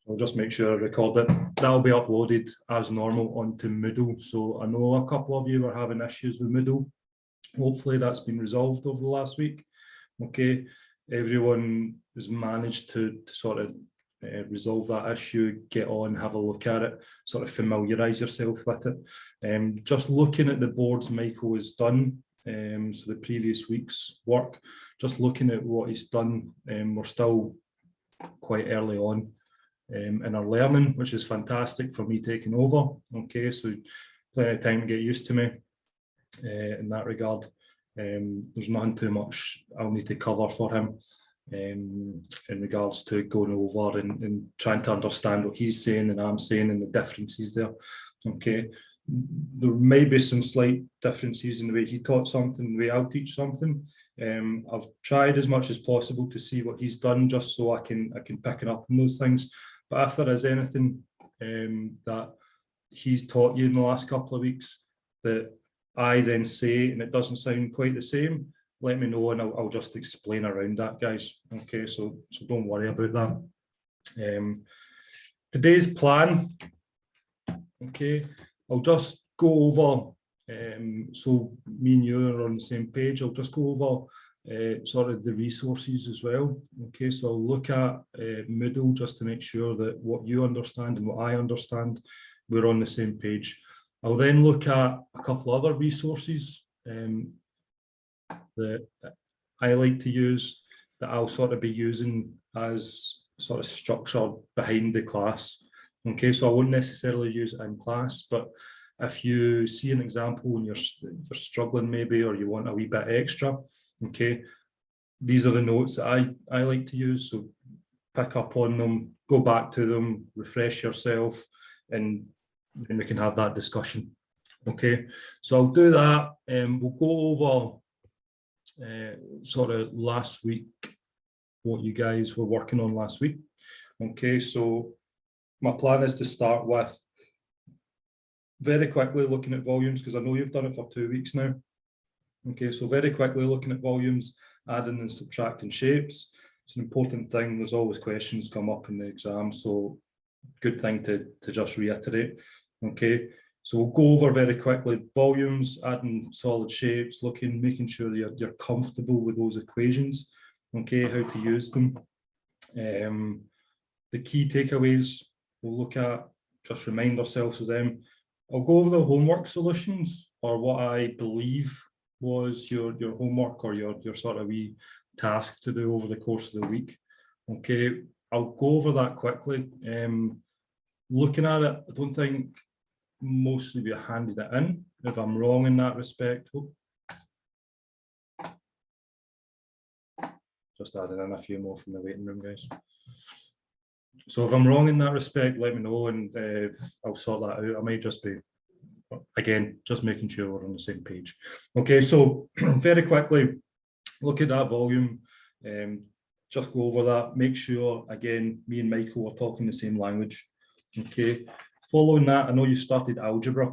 I'll just make sure I record it. That'll be uploaded as normal onto Moodle. So I know a couple of you were having issues with Moodle. Hopefully that's been resolved over the last week. Okay, everyone has managed to sort of resolve that issue, get on, have a look at it, sort of familiarise yourself with it. Just looking at the boards Michael has done, so the previous week's work, just looking at what he's done, we're still quite early on in our learning, which is fantastic for me taking over. Okay, so plenty of time to get used to me in that regard. There's nothing too much I'll need to cover for him in regards to going over and trying to understand what he's saying and I'm saying and the differences there. Okay, there may be some slight differences in the way he taught something, the way I'll teach something. I've tried as much as possible to see what he's done, just so I can pick it up on those things. But if there is anything that he's taught you in the last couple of weeks that I then say and it doesn't sound quite the same, let me know and I'll just explain around that, guys. Okay, so don't worry about that. Today's plan, okay, I'll just go over, so me and you are on the same page. I'll just go over sort of the resources as well. Okay, so I'll look at Moodle just to make sure that what you understand and what I understand, we're on the same page. I'll then look at a couple other resources that I like to use, that I'll sort of be using as sort of structure behind the class. Okay, so I won't necessarily use it in class, but if you see an example and you're struggling maybe, or you want a wee bit extra, okay, these are the notes that I like to use. So pick up on them, go back to them, refresh yourself, and then we can have that discussion. Okay, so I'll do that. We'll go over sort of last week, what you guys were working on last week. Okay, so my plan is to start with very quickly looking at volumes, because I know you've done it for 2 weeks now. Okay, so very quickly looking at volumes, adding and subtracting shapes. It's an important thing. There's always questions come up in the exam, so good thing to just reiterate. Okay, so we'll go over very quickly volumes, adding solid shapes, making sure that you're comfortable with those equations. Okay, how to use them. The key takeaways we'll look at, just remind ourselves of them. I'll go over the homework solutions, or what I believe was your homework, or your sort of wee task to do over the course of the week. Okay, I'll go over that quickly. Looking at it, I don't think most of you handed it in. If I'm wrong in that respect, just adding in a few more from the waiting room, guys. So if I'm wrong in that respect, let me know and I'll sort that out. I might just be, again, just making sure we're on the same page. Okay, so very quickly, look at that volume, just go over that, make sure, again, me and Michael are talking the same language. Okay, following that, I know you started algebra,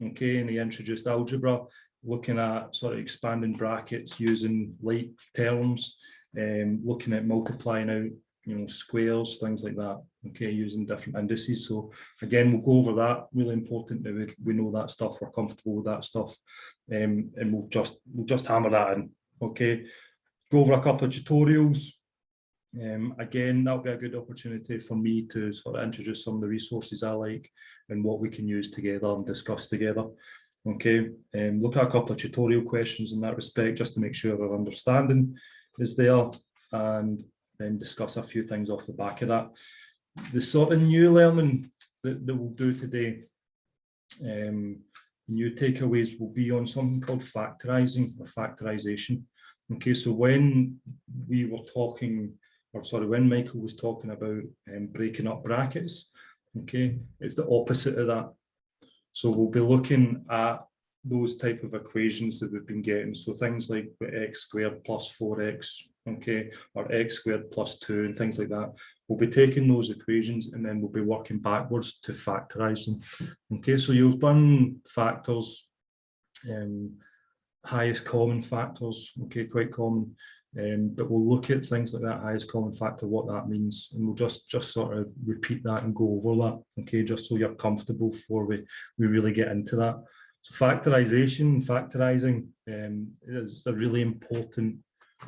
okay, and he introduced algebra, looking at sort of expanding brackets using like terms, looking at multiplying out, squares, things like that, okay, using different indices. So again, we'll go over that. Really important that we know that stuff, we're comfortable with that stuff, and we'll just hammer that in. Okay, go over a couple of tutorials. Again, that'll be a good opportunity for me to sort of introduce some of the resources I like and what we can use together and discuss together. Okay, look at a couple of tutorial questions in that respect, just to make sure our understanding is there, and then discuss a few things off the back of that. The sort of new learning that we'll do today, new takeaways will be on something called factorizing or factorization. Okay, so when we were talking, or sorry, when Michael was talking about breaking up brackets, okay, it's the opposite of that. So we'll be looking at those type of equations that we've been getting. So things like x squared plus 4x, okay, or x squared plus 2 and things like that. We'll be taking those equations and then we'll be working backwards to factorize them. Okay, so you've done factors, highest common factors, okay, quite common. But we'll look at things like that highest common factor, what that means, and we'll just sort of repeat that and go over that, okay, just so you're comfortable before we really get into that. So factorizing is a really important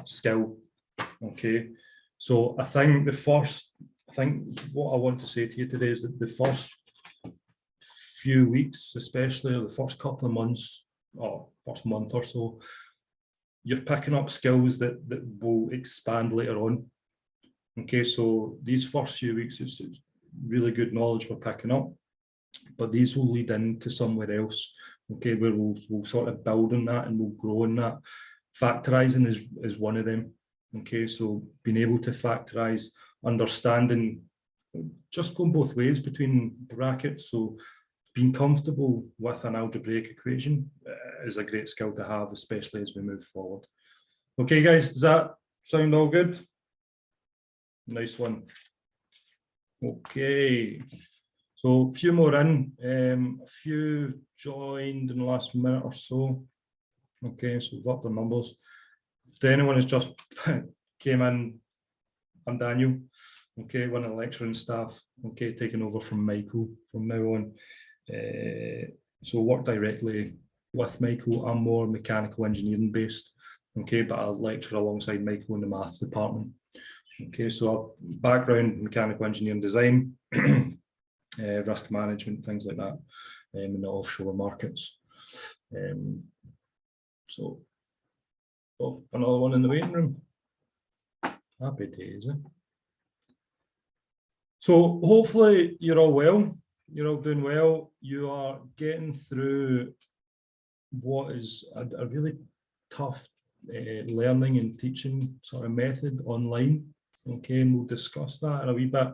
skill, okay. So I think what I want to say to you today is that the first few weeks, especially, or the first couple of months, or first month or so, you're picking up skills that will expand later on. Okay, so these first few weeks is really good knowledge we're picking up, but these will lead into somewhere else. Okay, where we'll sort of build on that and we'll grow on that. Factorizing is one of them. Okay, so being able to factorize, understanding, just going both ways between brackets. So being comfortable with an algebraic equation is a great skill to have, especially as we move forward. Okay, guys, does that sound all good? Nice one. Okay, so a few more in, a few joined in the last minute or so. Okay, so we've upped the numbers. If anyone has just came in, I'm Daniel. Okay, one of the lecturing staff. Okay, taking over from Michael from now on. So work directly with Michael. I'm more mechanical engineering based, okay, but I'll lecture alongside Michael in the maths department. Okay, so I've background mechanical engineering design, risk management, things like that, in the offshore markets. So, oh, another one in the waiting room. Happy days, eh? So hopefully you're all well. You're all doing well. You are getting through what is a really tough learning and teaching sort of method online. Okay, and we'll discuss that in a wee bit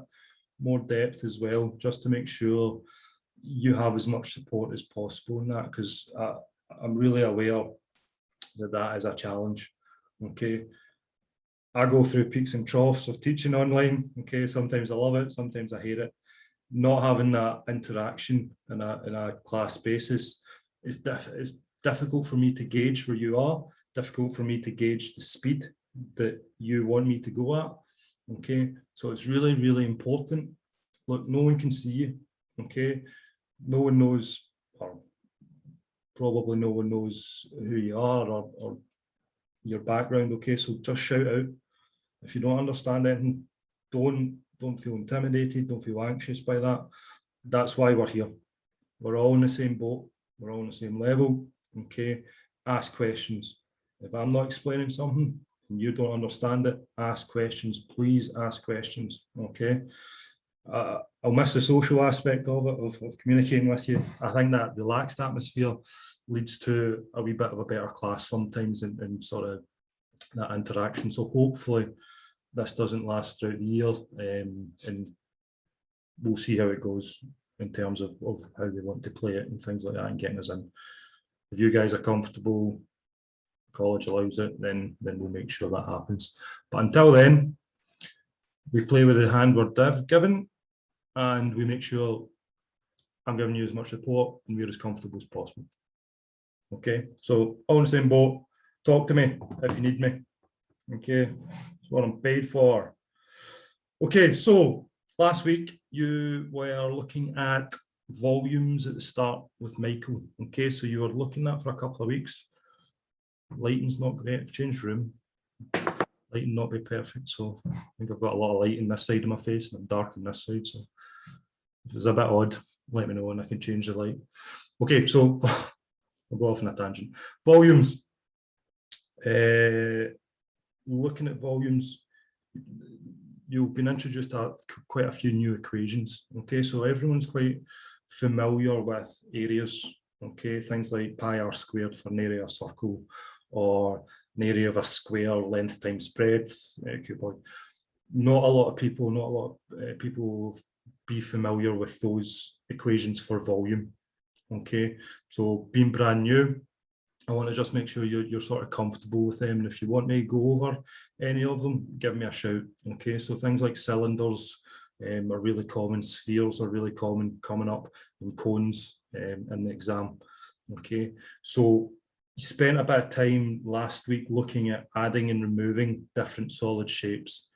more depth as well, just to make sure you have as much support as possible in that, because I'm really aware that that is a challenge. Okay, I go through peaks and troughs of teaching online. Okay, sometimes I love it, sometimes I hate it. Not having that interaction in a class basis is difficult for me to gauge where you are, difficult for me to gauge the speed that you want me to go at. Okay, so it's really, really important. Look, no one can see you. Okay, no one knows, or probably no one knows who you are or your background. Okay, so just shout out. If you don't understand anything, don't feel intimidated, don't feel anxious by that. That's why we're here. We're all in the same boat, we're all on the same level. Okay, ask questions. If I'm not explaining something and you don't understand it, ask questions. Please ask questions. Okay, I'll miss the social aspect of it, of communicating with you. I think that relaxed atmosphere leads to a wee bit of a better class sometimes in sort of that interaction. So hopefully this doesn't last throughout the year, and we'll see how it goes in terms of how they want to play it and things like that, and getting us in. If you guys are comfortable, college allows it, then we'll make sure that happens. But until then, we play with the hand we're given, and we make sure I'm giving you as much support and we're as comfortable as possible. Okay, so all in the same boat. Talk to me if you need me. Okay, that's what I'm paid for. Okay, so last week you were looking at volumes at the start with Michael. Okay, so you were looking at that for a couple of weeks. Lighting's not great. I've changed room. Lighting not be perfect, so I think I've got a lot of light in this side of my face and I'm dark on this side. So if it's a bit odd, let me know and I can change the light. Okay, so I'll go off on a tangent. Volumes. Looking at volumes, you've been introduced to quite a few new equations. Okay, so everyone's quite familiar with areas. Okay, things like pi r squared for an area of a circle, or an area of a square, length times breadth, cuboid. Not a lot of people be familiar with those equations for volume. Okay, so being brand new, I want to just make sure you're sort of comfortable with them. And if you want me to go over any of them, give me a shout. Okay, so things like cylinders are really common, spheres are really common coming up, and cones in the exam. Okay, so you spent a bit of time last week looking at adding and removing different solid shapes.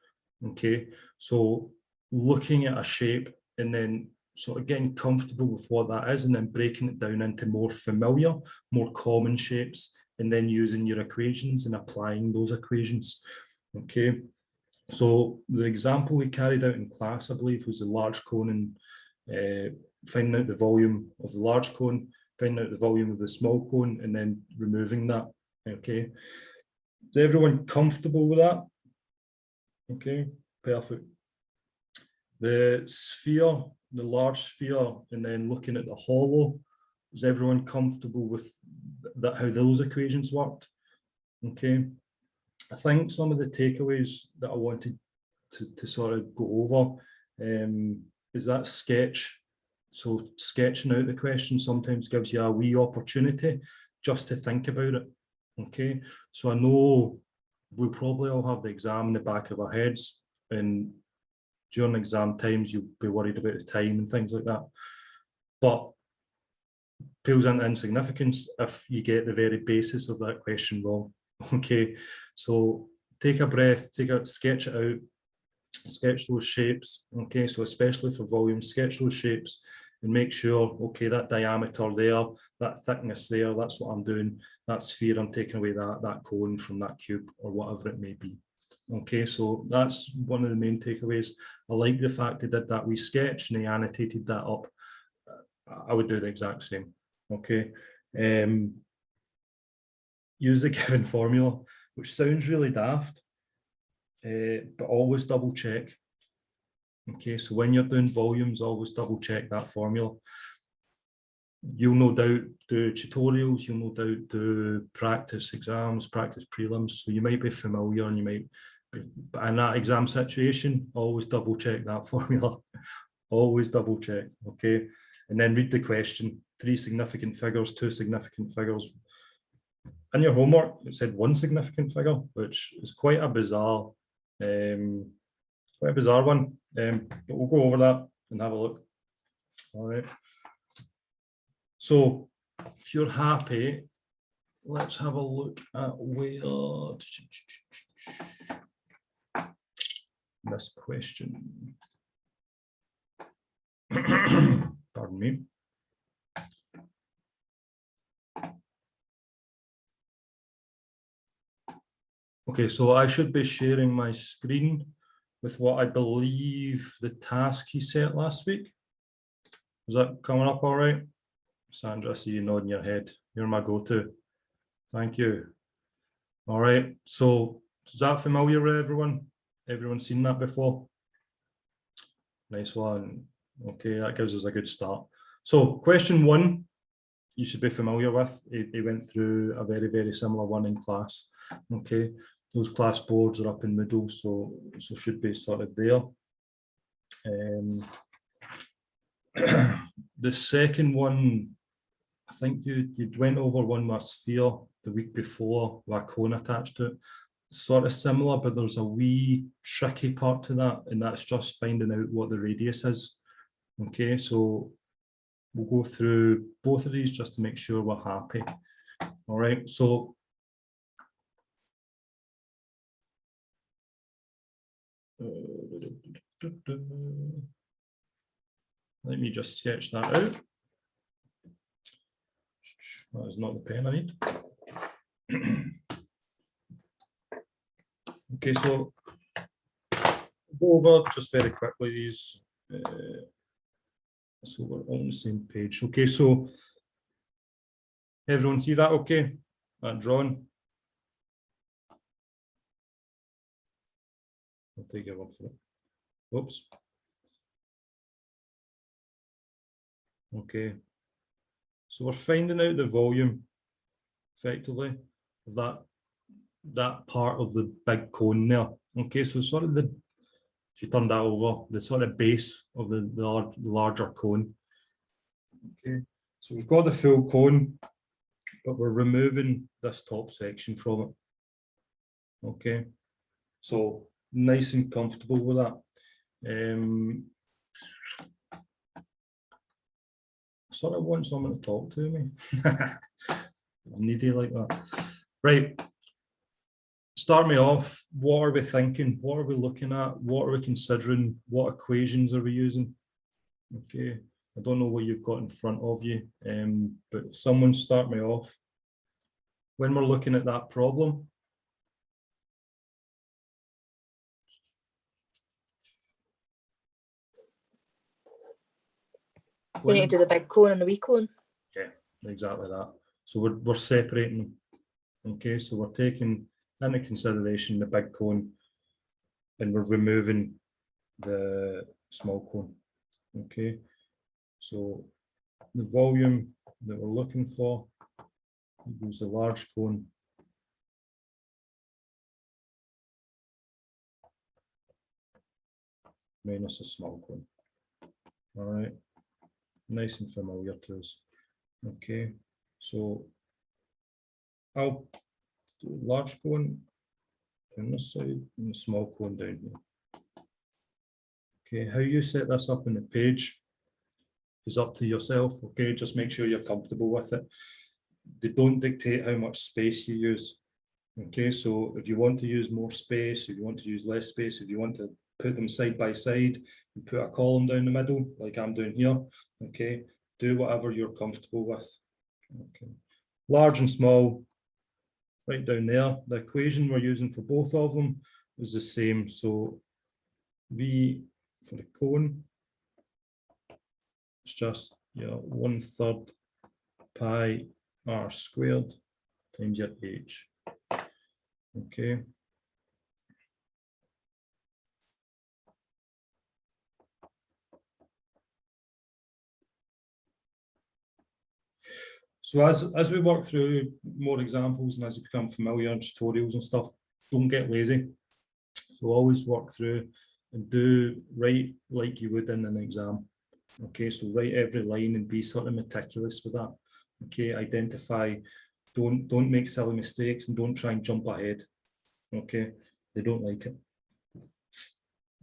Okay, so looking at a shape and then sort of getting comfortable with what that is and then breaking it down into more familiar, more common shapes, and then using your equations and applying those equations. Okay, so the example we carried out in class, I believe, was the large cone and finding out the volume of the large cone, finding out the volume of the small cone, and then removing that. Okay, is everyone comfortable with that? Okay, perfect. The sphere, the large sphere, and then looking at the hollow, is everyone comfortable with that, how those equations worked? Okay, I think some of the takeaways that I wanted to sort of go over is that sketch. So sketching out the question sometimes gives you a wee opportunity just to think about it. Okay, so I know we'll probably all have the exam in the back of our heads, and during exam times you'll be worried about the time and things like that. But pales into insignificance if you get the very basis of that question wrong. Okay, so take a breath, sketch it out, sketch those shapes. Okay, so especially for volume, sketch those shapes and make sure, okay, that diameter there, that thickness there, that's what I'm doing. That sphere, I'm taking away that cone from that cube or whatever it may be. Okay, so that's one of the main takeaways. I like the fact they did that wee sketch and they annotated that up. I would do the exact same. Okay, use the given formula, which sounds really daft, but always double check. Okay, so when you're doing volumes, always double check that formula. You'll no doubt do tutorials, you'll no doubt do practice exams, practice prelims, so you might be familiar and you might be, but in that exam situation, always double check that formula. Always double check, okay? And then read the question, 3 significant figures, 2 significant figures. In your homework, it said 1 significant figure, which is quite a bizarre one, but we'll go over that and have a look. All right. So if you're happy, let's have a look at where this question. Pardon me. Okay, so I should be sharing my screen with what I believe the task he set last week. Is that coming up all right? Sandra, I see you nodding your head. You're my go-to. Thank you. All right, so is that familiar with everyone? Everyone seen that before? Nice one. Okay, that gives us a good start. So question 1, you should be familiar with. He went through a very, very similar one in class. Okay, those class boards are up in Moodle, so should be sort of there. The second one, I think you went over one with a sphere the week before with a cone attached to it. Sort of similar, but there's a wee tricky part to that, and that's just finding out what the radius is. Okay, so we'll go through both of these just to make sure we're happy. All right, so let me just sketch that out. That is not the pen I need. Okay, so go over just very quickly these. So we're on the same page. Okay, so everyone see that okay? That drawing? I'll take your word for it. Oops. Okay. So we're finding out the volume, effectively, of that part of the big cone there. Okay, so sort of if you turn that over, the sort of base of the larger cone. Okay, so we've got the full cone, but we're removing this top section from it. Okay, so nice and comfortable with that. Sort of want someone to talk to me. needy like that. Right. Start me off. What are we thinking? What are we looking at? What are we considering? What equations are we using? Okay. I don't know what you've got in front of you, but someone start me off. When we're looking at that problem, We need to do the big cone and the wee cone. Yeah, exactly that. So we're separating them. Okay, so we're taking into consideration the big cone and we're removing the small cone. Okay, so the volume that we're looking for equals the large cone minus a small cone. All right, nice and familiar to us. Okay, so I'll do large cone on this side and the small cone down here. Okay, how you set this up on the page is up to yourself. Okay, just make sure you're comfortable with it. They don't dictate how much space you use. Okay, so if you want to use more space, if you want to use less space, if you want to put them side by side and put a column down the middle, like I'm doing here, okay, do whatever you're comfortable with. Okay, large and small, right down there. The equation we're using for both of them is the same. So V for the cone, it's just 1/3 pi r squared times your h. Okay. So as we work through more examples and as you become familiar in tutorials and stuff, don't get lazy. So always work through and do write like you would in an exam. Okay, so write every line and be sort of meticulous with that. Okay, identify, don't make silly mistakes and don't try and jump ahead. Okay, they don't like it.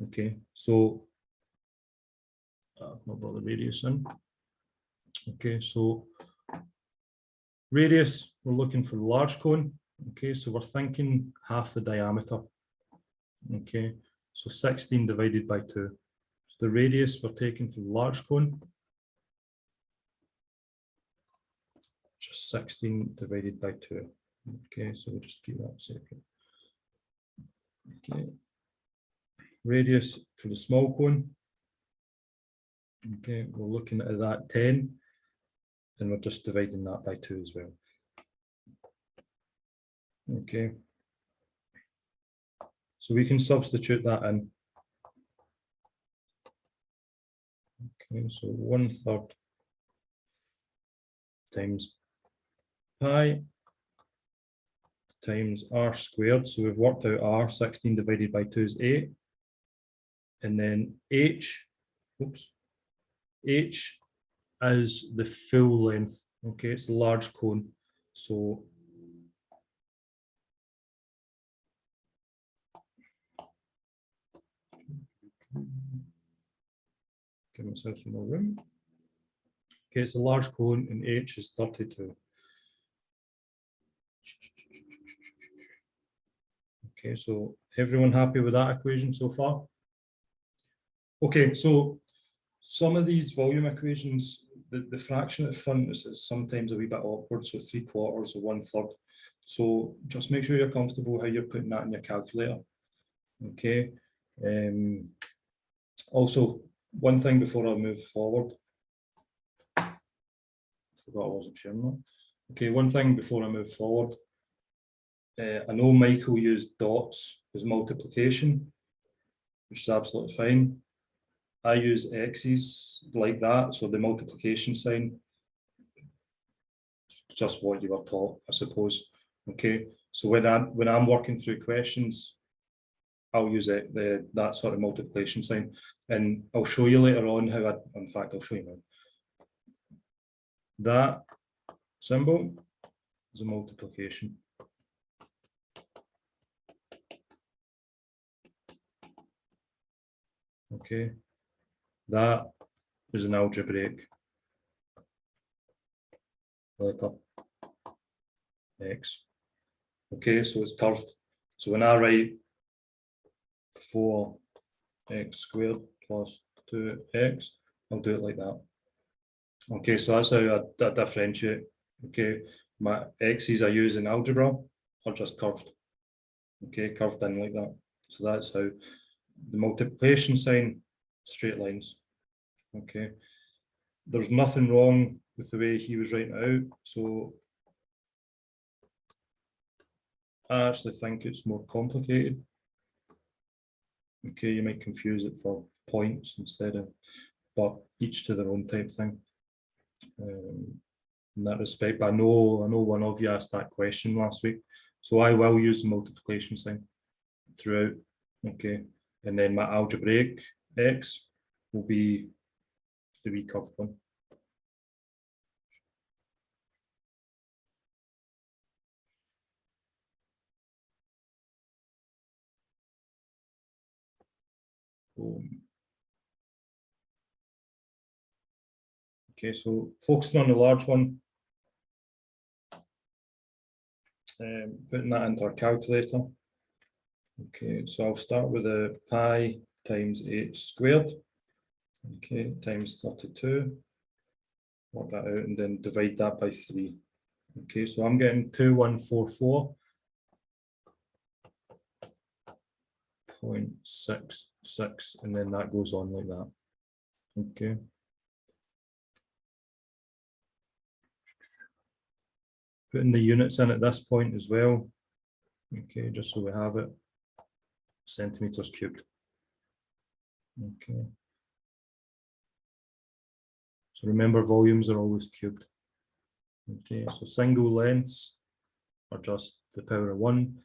Okay, so I've not brought the radius in. Okay, so radius, we're looking for the large cone. Okay, so we're thinking half the diameter. Okay, so 16 divided by 2. So the radius we're taking for the large cone, just 16 divided by 2. Okay, so we'll just keep that separate. Okay, radius for the small cone. Okay, we're looking at that 10, and we're just dividing that by 2 as well. Okay, so we can substitute that in. Okay, so 1/3 times pi times r squared. So we've worked out r, 16 divided by 2 is 8. And then h, oops, h is the full length. Okay, it's the large cone. So give myself some more room. Okay, it's a large cone and h is 32. Okay, so everyone happy with that equation so far? Okay, so some of these volume equations, the fraction at the front is sometimes a wee bit awkward, so 3/4 or 1/3. So just make sure you're comfortable how you're putting that in your calculator. Okay. Also, one thing before I move forward. I forgot I wasn't sharing that. Okay, one thing before I move forward. I know Michael used dots as multiplication, which is absolutely fine. I use X's like that, so the multiplication sign, just what you were taught, I suppose. Okay, so when I'm working through questions, I'll use that sort of multiplication sign, and I'll show you later on how in fact, I'll show you now. That symbol is a multiplication. Okay, that is an algebraic letter. x. Okay, so it's curved. So when I write 4x squared plus 2x, I'll do it like that. Okay, so that's how I differentiate. Okay, my x's I use in algebra are just curved. Okay, curved in like that. So that's how the multiplication sign, straight lines. Okay, there's nothing wrong with the way he was writing it out. So I actually think it's more complicated. Okay, you might confuse it for points instead of, but each to their own type thing. In that respect, but I know one of you asked that question last week, so I will use the multiplication sign throughout. Okay, and then my algebraic x will be the wee curved one. Okay, so focusing on the large one, putting that into our calculator. Okay, so I'll start with a pi times h squared, okay, times 32, work that out and then divide that by 3. Okay, so I'm getting 2144.66, and then that goes on like that. Okay. Putting the units in at this point as well. Okay, just so we have it. Centimeters cubed. Okay. So remember, volumes are always cubed. Okay, so single lengths are just the power of 1.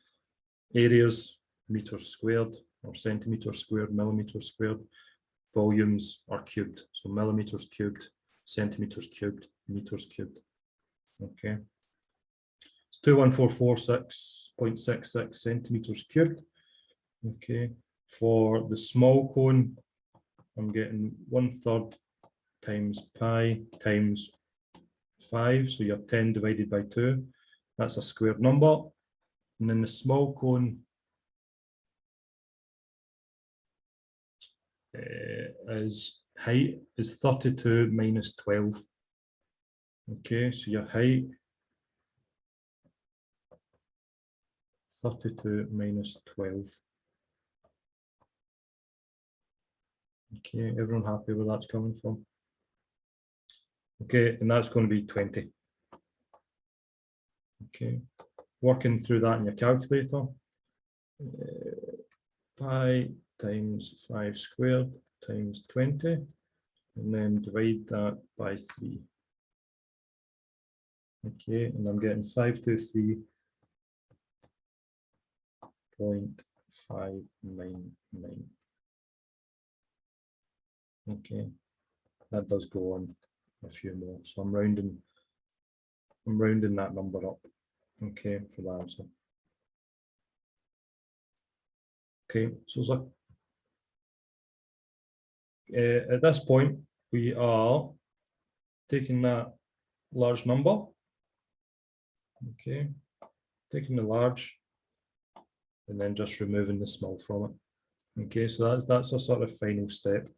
Areas, meters squared or centimeters squared, millimeters squared. Volumes are cubed. So millimeters cubed, centimeters cubed, meters cubed. Okay. It's 21446.66 centimeters cubed. Okay. For the small cone, I'm getting 1/3 times pi times 5. So you have 10 divided by 2. That's a squared number. And then the small cone is height is 32 minus 12. Okay, so your height 32 minus 12. Okay, everyone happy where that's coming from? Okay, and that's going to be 20. Okay, working through that in your calculator. Pi times 5 squared times 20, and then divide that by 3. Okay, and I'm getting 523.599. Okay, that does go on a few more, so I'm rounding that number up. Okay, for the answer. Okay, so at this point we are taking that large number. Okay, taking the large and then just removing the small from it. Okay, so that's a sort of final step.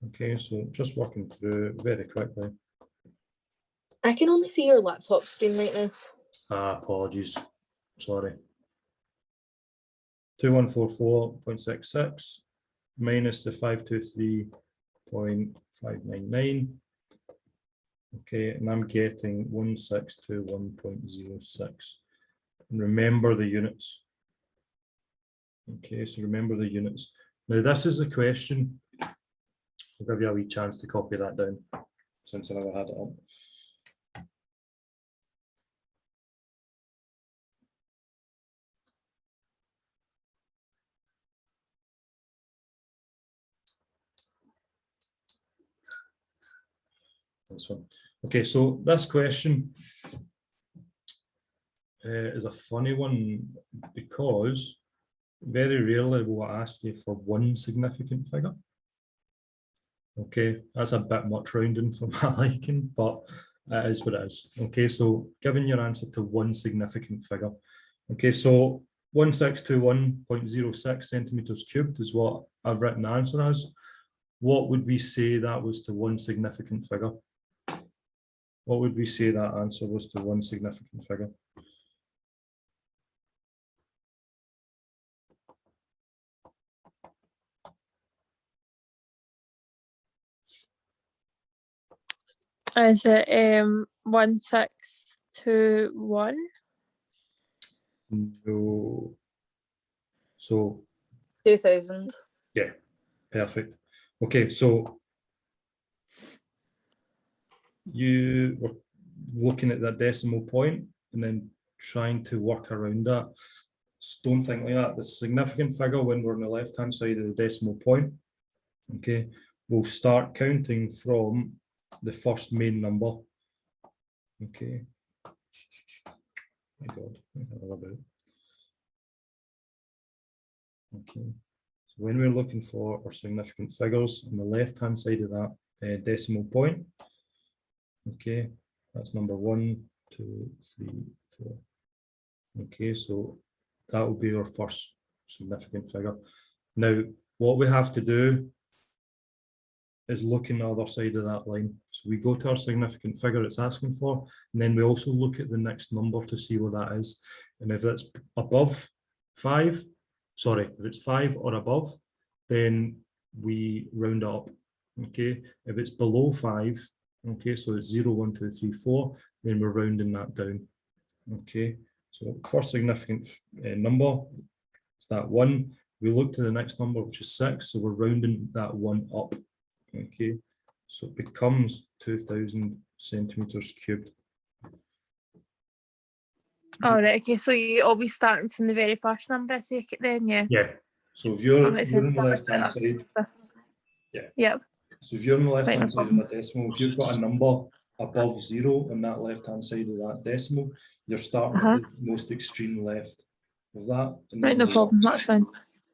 Okay, so just working through very quickly. I can only see your laptop screen right now. Apologies, sorry. 2144.66 minus the 523.599. Okay, and I'm getting 1621.06. And remember the units. Okay, so remember the units. Now this is the question. I'll give you a wee chance to copy that down since I never had it up. This one. Okay, so this question is a funny one because very rarely will I ask you for one significant figure. Okay, that's a bit much rounding for my liking, but It is what it is. Okay, so giving your answer to one significant figure. Okay, so 1621.06 centimeters cubed is what I've written the answer as. What would we say that was to one significant figure? What would we say that answer was to one significant figure? Is it 1621? No. So 2000. yeah, perfect. Okay, so you were looking at that decimal point and then trying to work around that. So don't think like that. The significant figure when we're on the left-hand side of the decimal point, okay, we'll start counting from the first main number. Okay. My God, a little bit. Okay. So when we're looking for our significant figures on the left-hand side of that decimal point, okay, that's number 1, 2, 3, 4. Okay, so that will be our first significant figure. Now, what we have to do is look in the other side of that line. So we go to our significant figure it's asking for, and then we also look at the next number to see what that is. And if it's above 5, sorry, if it's 5 or above, then we round it up. Okay, if it's below 5, okay, so it's 0, 1, 2, 3, 4, then we're rounding that down. Okay, so first significant number is that 1. We look to the next number, which is 6, so we're rounding that 1 up. Okay, so it becomes 2000 centimeters cubed. All right, okay, so you always starting from the very first number, I take it then, yeah? Yeah, so if you're, That makes you're on sense. the left hand side, yeah. Yep. So if you're on the left Right, no hand side of problem. the decimal, if you've got a number above 0 on that left hand side of that decimal, you're starting at the most extreme left of that. And Right, then no problem, that's fine.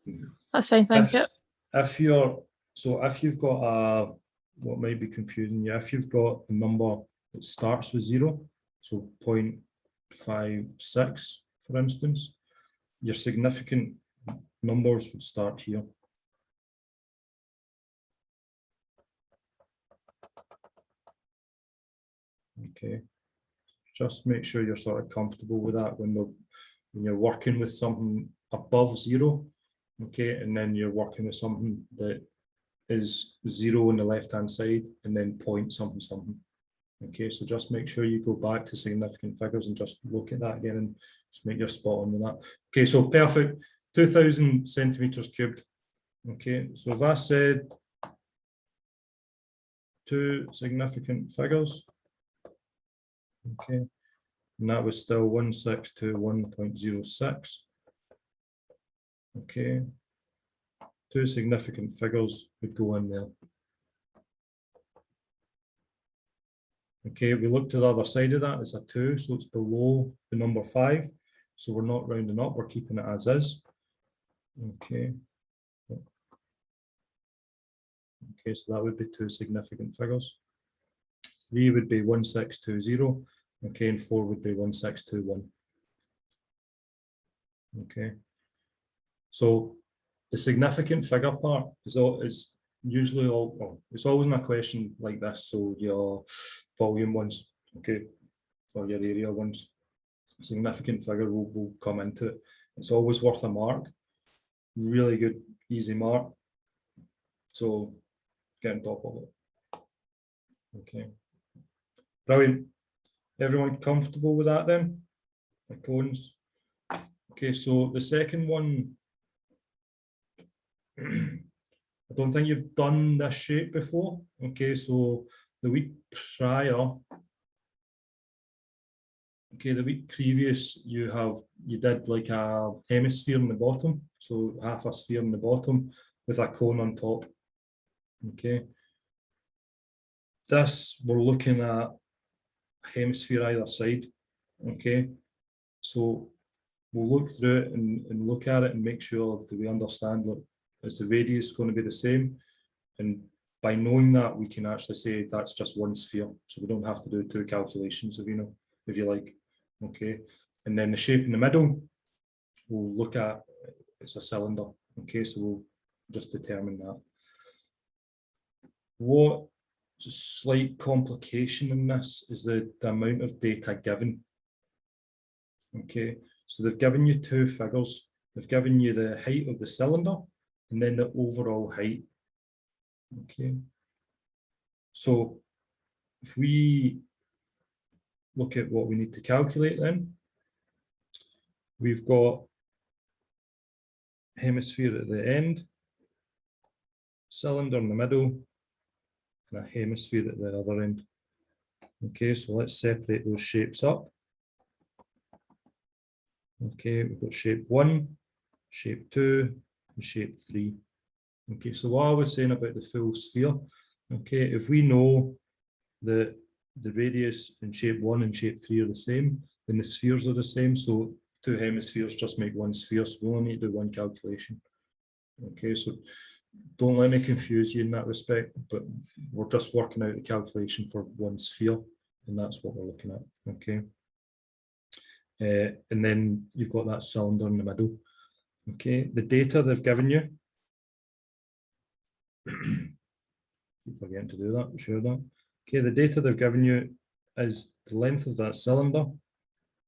Mhm. That's fine, thank you. If you're, so if you've got a, what might be confusing you, if you've got a number that starts with 0, so 0.56, for instance, your significant numbers would start here. Okay, just make sure you're sort of comfortable with that when you're working with something above 0, okay, and then you're working with something that is 0 on the left hand side and then point something something. Okay, so just make sure you go back to significant figures and just look at that again and just make your spot on with that. Okay, so perfect, 2000 centimeters cubed. Okay, so if I said 2 significant figures, okay, and that was still 1621.06. Okay, 2 significant figures would go in there. Okay, we look to the other side of that, it's a 2, so it's below the number 5. So we're not rounding up, we're keeping it as is. Okay. Okay, so that would be 2 significant figures. 3 would be 1620. Okay, and 4 would be 1621. Okay. So the significant figure part is usually it's always my question like this. So your volume ones, okay, or your area ones, significant figure will come into it. It's always worth a mark. Really good, easy mark. So get on top of it. Okay. Brilliant. Everyone comfortable with that then? The cones. Okay, so the second one, I don't think you've done this shape before. Okay, so the week prior, okay, the week previous, you did like a hemisphere in the bottom, so half a sphere in the bottom with a cone on top. Okay. This, we're looking at a hemisphere either side. Okay. So we'll look through it and look at it and make sure that we understand what is the radius going to be the same, and by knowing that, we can actually say that's just one sphere. So we don't have to do two calculations, if you like. Okay. And then the shape in the middle, we'll look at, it's a cylinder. Okay, so we'll just determine that. What slight complication in this is the amount of data given. Okay, so they've given you two figures. They've given you the height of the cylinder and then the overall height. Okay, so if we look at what we need to calculate, then we've got hemisphere at the end, cylinder in the middle, and a hemisphere at the other end. Okay, so let's separate those shapes up. Okay, we've got shape 1, shape 2, and shape 3. Okay, so what I was saying about the full sphere, okay, if we know that the radius in shape 1 and shape 3 are the same, then the spheres are the same, so two hemispheres just make one sphere, so we only need to do one calculation. Okay, so don't let me confuse you in that respect, but we're just working out the calculation for one sphere, and that's what we're looking at. Okay. And then you've got that cylinder in the middle. Okay, the data they've given you, keep forgetting to do that, share that. Okay, the data they've given you is the length of that cylinder,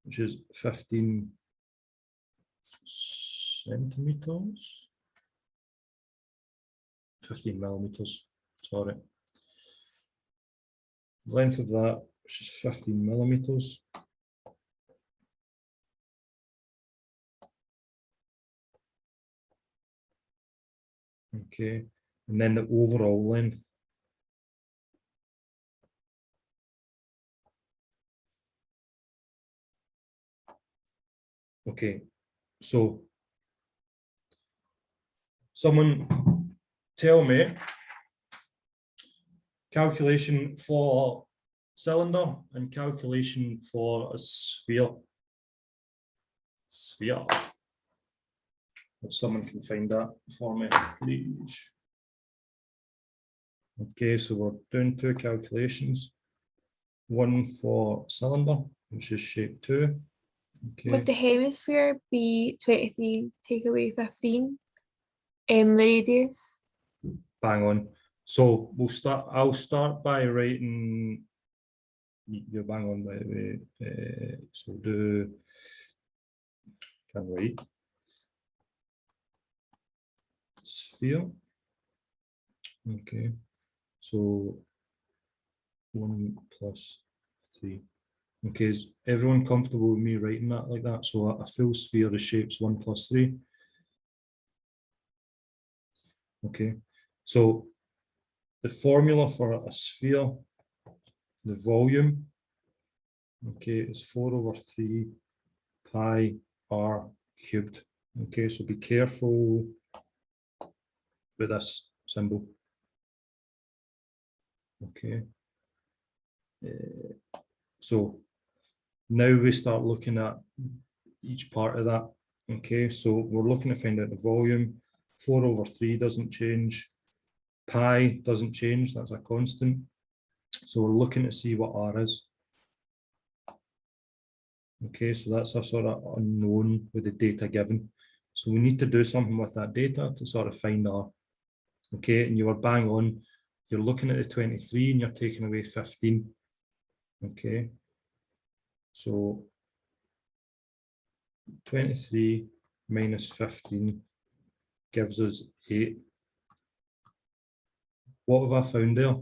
which is 15 centimeters, 15 millimeters, sorry. Length of that, which is 15 millimeters. Okay, and then the overall length. Okay, so someone tell me calculation for cylinder and calculation for a sphere. Sphere. If someone can find that for me, please. Okay, so we're doing two calculations. One for cylinder, which is shape 2. Okay. Would the hemisphere be 23 take away 15? The radius? Bang on. So I'll start by writing, you're bang on by the way. So can write sphere. Okay, so 1 plus 3. Okay, is everyone comfortable with me writing that like that? So a full sphere is shapes 1 plus 3. Okay, so the formula for a sphere, the volume, okay, is 4/3 pi r cubed. Okay, so be careful with this symbol. Okay, so now we start looking at each part of that. Okay, so we're looking to find out the volume. 4/3 doesn't change. Pi doesn't change, that's a constant. So we're looking to see what r is. Okay, so that's a sort of unknown with the data given. So we need to do something with that data to sort of find r. Okay, and you were bang on. You're looking at the 23 and you're taking away 15. Okay, so 23 minus 15 gives us 8. What have I found there?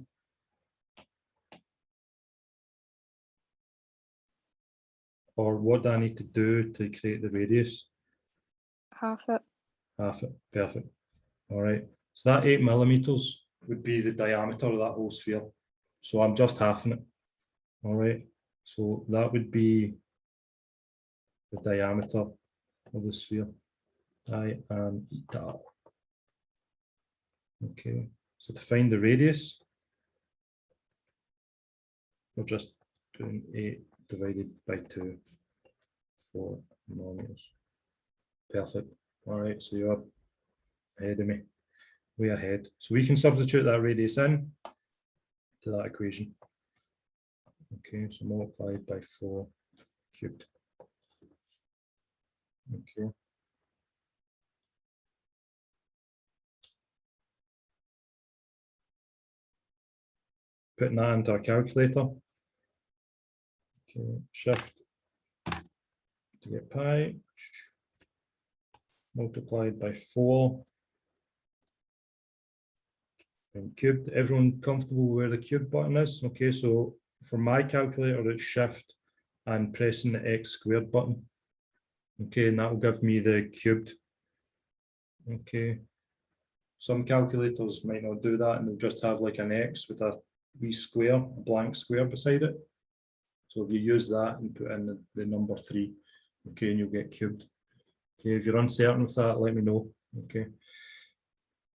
Or what do I need to do to create the radius? Half it. Half it, perfect. All right, so that 8 millimeters would be the diameter of that whole sphere. So I'm just halving it. All right, so that would be the diameter of the sphere. I am eta. Okay, so to find the radius, we're just doing 8 divided by 2, 4 millimeters. Perfect. All right, so you're ahead of me. way ahead. So we can substitute that radius in to that equation. Okay, so multiplied by 4 cubed. Okay. Putting that into our calculator. Okay, shift to get pi, multiplied by 4 and cubed. Everyone comfortable where the cube button is? Okay, so for my calculator, it's shift and pressing the x squared button. Okay, and that will give me the cubed. Okay, some calculators might not do that and they'll just have like an x with a wee square, a blank square beside it. So if you use that and put in the number 3, okay, and you'll get cubed. Okay, if you're uncertain with that, let me know. Okay,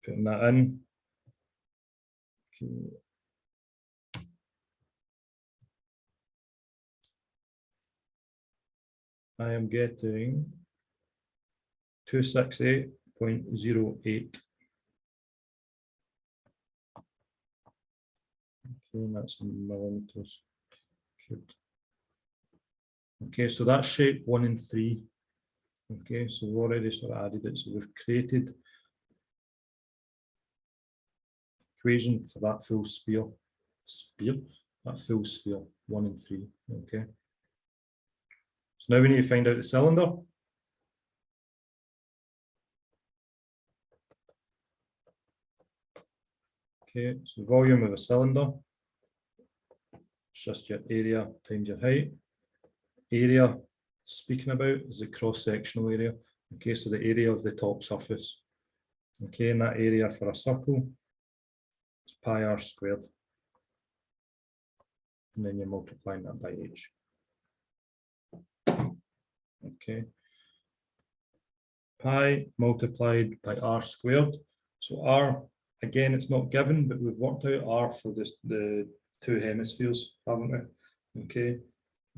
putting that in. Okay. I am getting 268.08. Okay, and that's millimeters cubed. Okay, so that's shape 1 and 3. Okay, so we've already sort of added it. So we've created equation for that full sphere, that full sphere 1 and 3. Okay. So now we need to find out the cylinder. Okay, so volume of a cylinder, it's just your area times your height. Area speaking about is the cross-sectional area. Okay, so the area of the top surface. Okay, and that area for a circle is pi r squared. And then you're multiplying that by h. Okay. Pi multiplied by r squared. So r, again, it's not given, but we've worked out r for this, the 2 hemispheres, haven't we? Okay.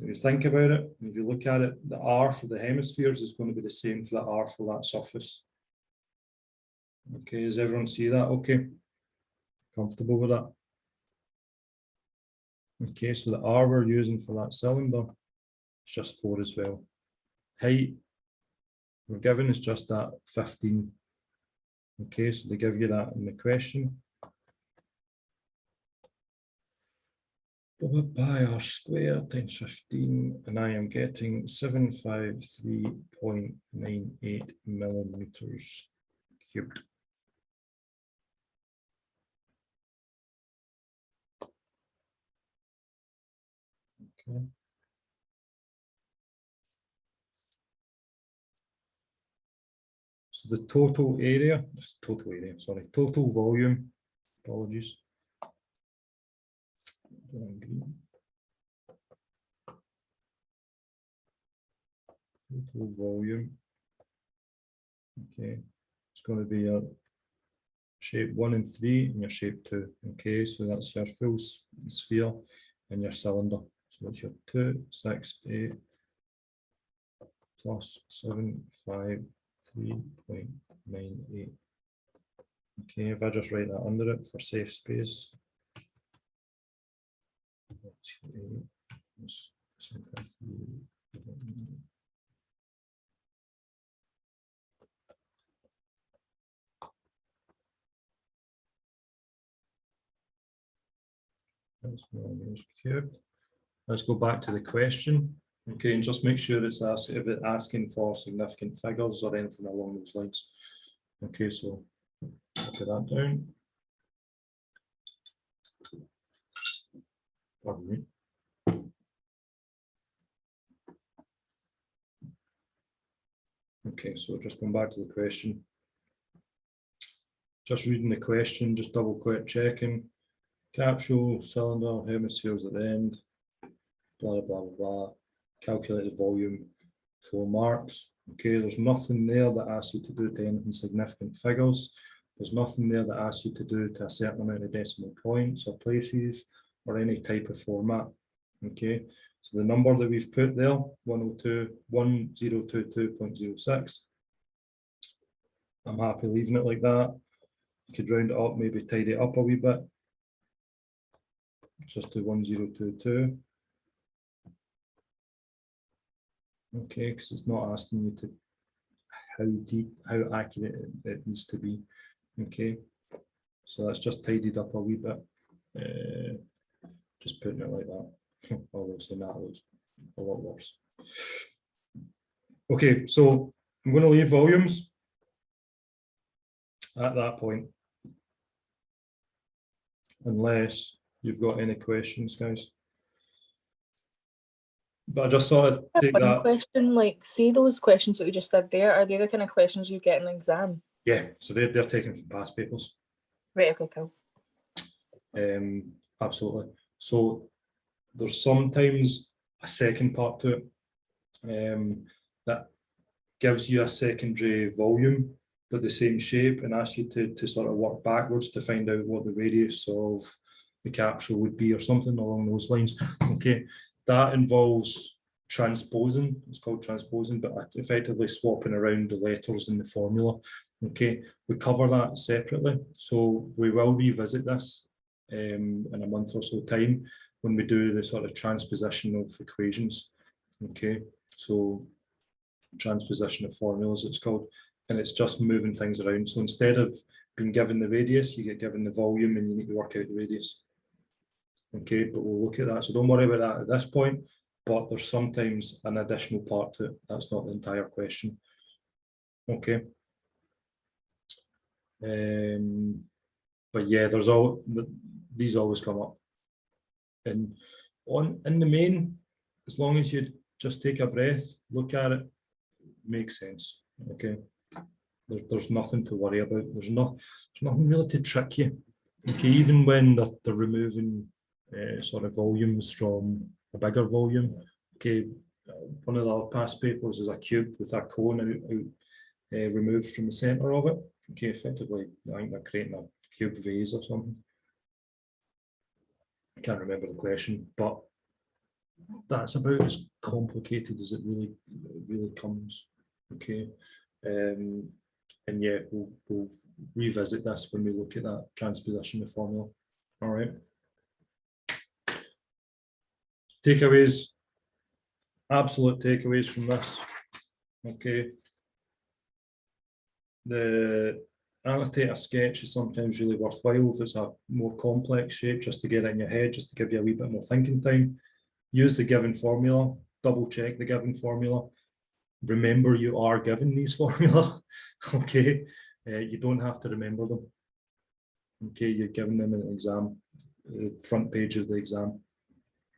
If you think about it, if you look at it, the r for the hemispheres is going to be the same for the r for that surface. Okay, does everyone see that? Okay. Comfortable with that? Okay, so the r we're using for that cylinder is just 4 as well. Height we're given is just that 15. Okay, so they give you that in the question. Pi r squared times 15, and I am getting 753.98 millimeters cubed. Okay. So the total area, total volume, apologies. Total volume. Okay, it's going to be your shape 1 and 3 and your shape 2. Okay, so that's your full sphere and your cylinder. So it's your 268 plus 753.98. Okay, if I just write that under it for safe space. That's millimeters cubed. Let's go back to the question. Okay, and just make sure it's asking for significant figures or anything along those lines. Okay, so put that down. Pardon me. Okay, so just going back to the question. Just reading the question, just double quick checking. Capsule, cylinder, hemispheres at the end, blah, blah, blah, blah. Calculate the volume, 4 marks. Okay, there's nothing there that asks you to do to anything significant figures. There's nothing there that asks you to do to a certain amount of decimal points or places or any type of format. Okay, so the number that we've put there, 102.06. I'm happy leaving it like that. could round it up, maybe tidy it up a wee bit. Just do 1022. Okay, because it's not asking you to how deep, how accurate it needs to be. Okay, so that's just tidied up a wee bit. Just putting it like that. Obviously that looks a lot worse. Okay, so I'm going to leave volumes at that point, unless you've got any questions, guys. But I just thought I'd take One that. question, like, say those questions that we just did there, are they the kind of questions you get in the exam? Yeah, so they're taken from past papers. Right, okay, cool. Absolutely. So there's sometimes a second part to it that gives you a secondary volume, but the same shape, and asks you to sort of work backwards to find out what the radius of the capsule would be or something along those lines. Okay, that involves transposing. It's called transposing, but effectively swapping around the letters in the formula. Okay, we cover that separately, so we will revisit this in a month or so time when we do the sort of transposition of equations. Okay, so transposition of formulas it's called, and it's just moving things around. So instead of being given the radius, you get given the volume and you need to work out the radius. Okay, but we'll look at that, so don't worry about that at this point, but there's sometimes an additional part to it. That's not the entire question. Okay. But yeah, these always come up, and in the main, as long as you just take a breath, look at it, makes sense. Okay, there's nothing to worry about. There's nothing really to trick you. Okay, even when they're removing sort of volumes from a bigger volume. Okay, one of the past papers is a cube with a cone out removed from the center of it. Okay, effectively, I think they're creating a cube vase or something. I can't remember the question, but that's about as complicated as it really comes. Okay, and yeah, we'll revisit this when we look at that transposition of formula. All right. Takeaways, absolute takeaways from this. Okay. The annotator sketch is sometimes really worthwhile if it's a more complex shape, just to get it in your head, just to give you a wee bit more thinking time. Use the given formula, double check the given formula. Remember you are given these formula, okay? You don't have to remember them. Okay, you're given them in an exam, front page of the exam.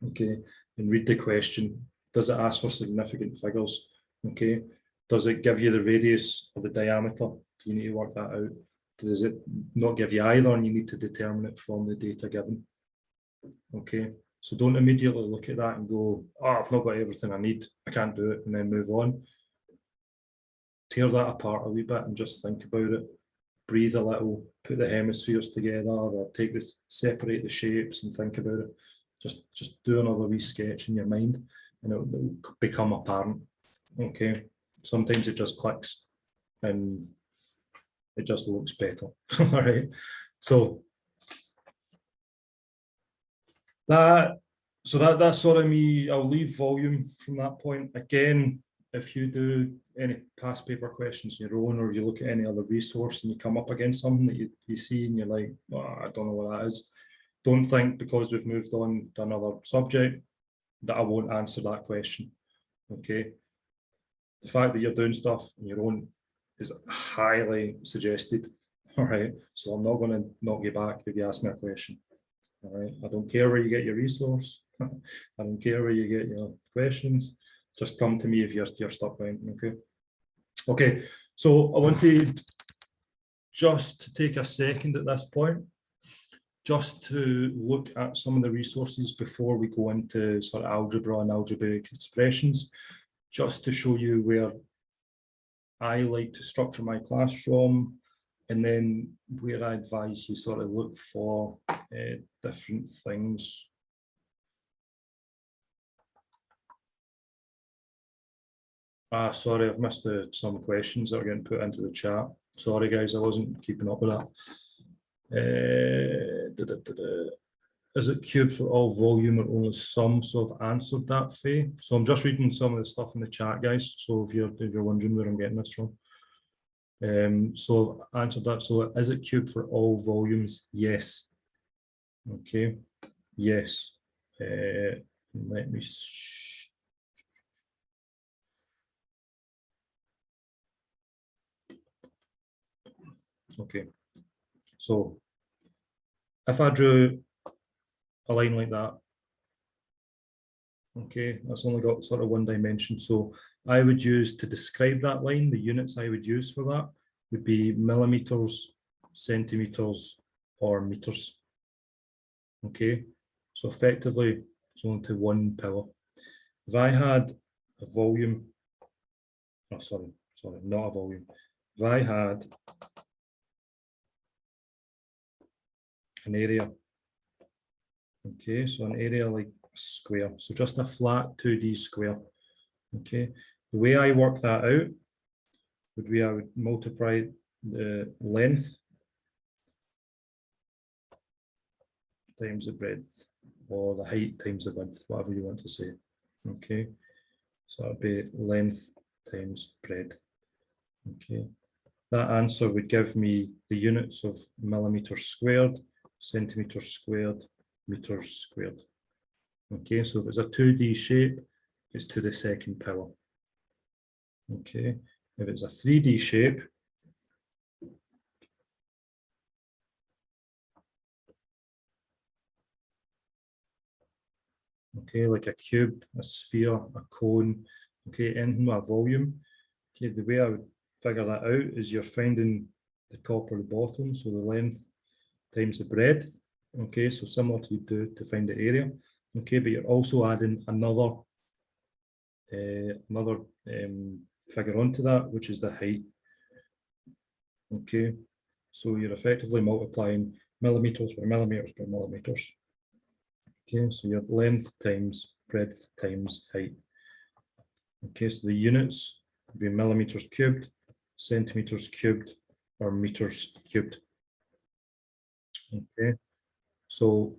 Okay, and read the question. Does it ask for significant figures? Okay, does it give you the radius or the diameter? Do you need to work that out? Does it not give you either and you need to determine it from the data given? Okay, so don't immediately look at that and go, oh, I've not got everything I need, I can't do it, and then move on. Tear that apart a wee bit and just think about it. Breathe a little, put the hemispheres together, or separate the shapes and think about it. Just do another wee sketch in your mind and it'll become apparent. Okay, sometimes it just clicks and it just looks better. All right, so that's sort of me. I'll leave volume from that point. Again, if you do any past paper questions on your own, or you look at any other resource and you come up against something that you see and you're like, oh, I don't know what that is, don't think because we've moved on to another subject that I won't answer that question. Okay, the fact that you're doing stuff on your own is highly suggested. All right, so I'm not going to knock you back if you ask me a question. All right, I don't care where you get your resource. I don't care where you get your questions. Just come to me if you're stuck right. Okay, so I wanted just to take a second at this point just to look at some of the resources before we go into sort of algebra and algebraic expressions, just to show you where I like to structure my class from, and then where I advise you sort of look for different things. Sorry, I've missed some questions that are getting put into the chat. Sorry guys, I wasn't keeping up with that. Is it cubed for all volume or only some? So I've answered that, Faye. So I'm just reading some of the stuff in the chat, guys. So if you're wondering where I'm getting this from. So I've answered that. So is it cubed for all volumes? Yes. Okay. Yes. Let me. Okay. So if I drew a line like that, okay, that's only got sort of one dimension. So I would use, to describe that line, the units I would use for that would be millimeters, centimeters, or meters. Okay, so effectively it's only to 1 power. If I had a volume, oh sorry, not a volume. If I had an area, okay, so an area like a square, so just a flat 2D square. Okay, the way I work that out would be I would multiply the length times the breadth, or the height times the width, whatever you want to say. Okay, so that'd be length times breadth. Okay, that answer would give me the units of millimeters squared, centimeters squared, meters squared. Okay, so if it's a 2D shape, it's to the 2nd power. Okay, if it's a 3D shape, okay, like a cube, a sphere, a cone, okay, anything with a volume. Okay, the way I would figure that out is you're finding the top or the bottom, so the length times the breadth. Okay, so similar to you do to find the area. Okay, but you're also adding another figure onto that, which is the height. Okay, so you're effectively multiplying millimeters by millimeters by millimeters. Okay, so your length times breadth times height. Okay, so the units would be millimeters cubed, centimeters cubed, or meters cubed. Okay, so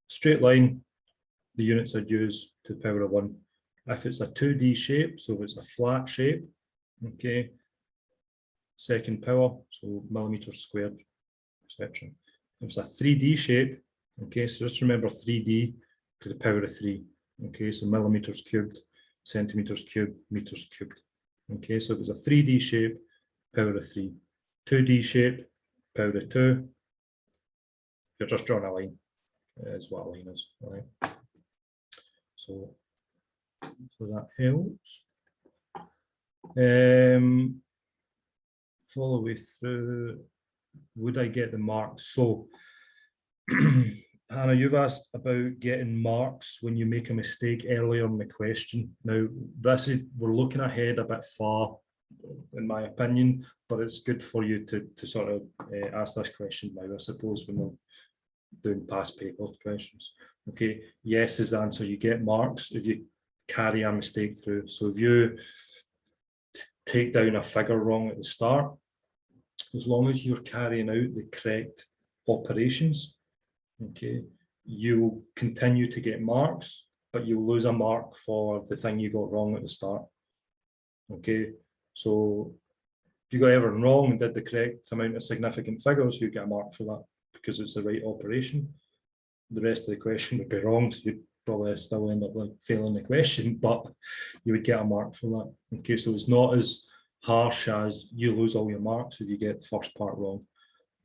straight line, the units I'd use to the power of 1. If it's a 2D shape, so if it's a flat shape, okay, 2nd power, so millimeters squared, etc. If it's a 3D shape, okay, so just remember 3D to the power of 3. Okay, so millimeters cubed, centimeters cubed, meters cubed. Okay, so if it's a 3D shape, power of 3. 2D shape, power of 2. You're just drawing a line, is what a line is, all right? So that helps. Follow way through. Would I get the marks? So, Hannah, you've asked about getting marks when you make a mistake earlier in the question. Now, this is, we're looking ahead a bit far, in my opinion, but it's good for you to sort of ask this question now, I suppose, when we're doing past paper questions. Okay, yes is the answer. You get marks if you carry a mistake through. So if you take down a figure wrong at the start, as long as you're carrying out the correct operations, okay, you will continue to get marks, but you'll lose a mark for the thing you got wrong at the start. Okay, so if you got everything wrong and did the correct amount of significant figures, you get a mark for that because it's the right operation. The rest of the question would be wrong, so you'd probably still end up like failing the question, but you would get a mark for that. Okay, so it's not as harsh as you lose all your marks if you get the first part wrong.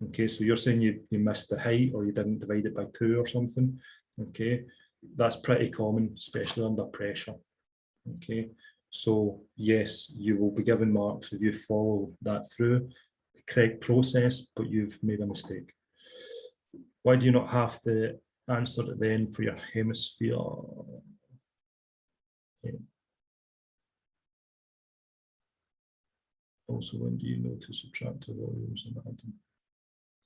Okay, so you're saying you missed the height or you didn't divide it by 2 or something. Okay, that's pretty common, especially under pressure. Okay, so yes, you will be given marks if you follow that through the correct process, but you've made a mistake. Why do you not have the answer at the end for your hemisphere? Okay. Also, when do you know to subtract the volumes and add them?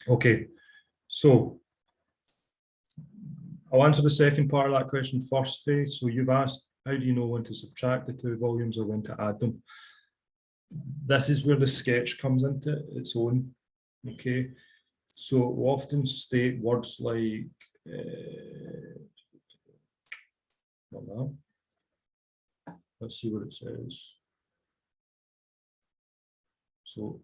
Okay, so I'll answer the second part of that question first, Faye. So you've asked, how do you know when to subtract the 2 volumes or when to add them? This is where the sketch comes into its own. Okay, So we often state words like, hold on. Let's see what it says. So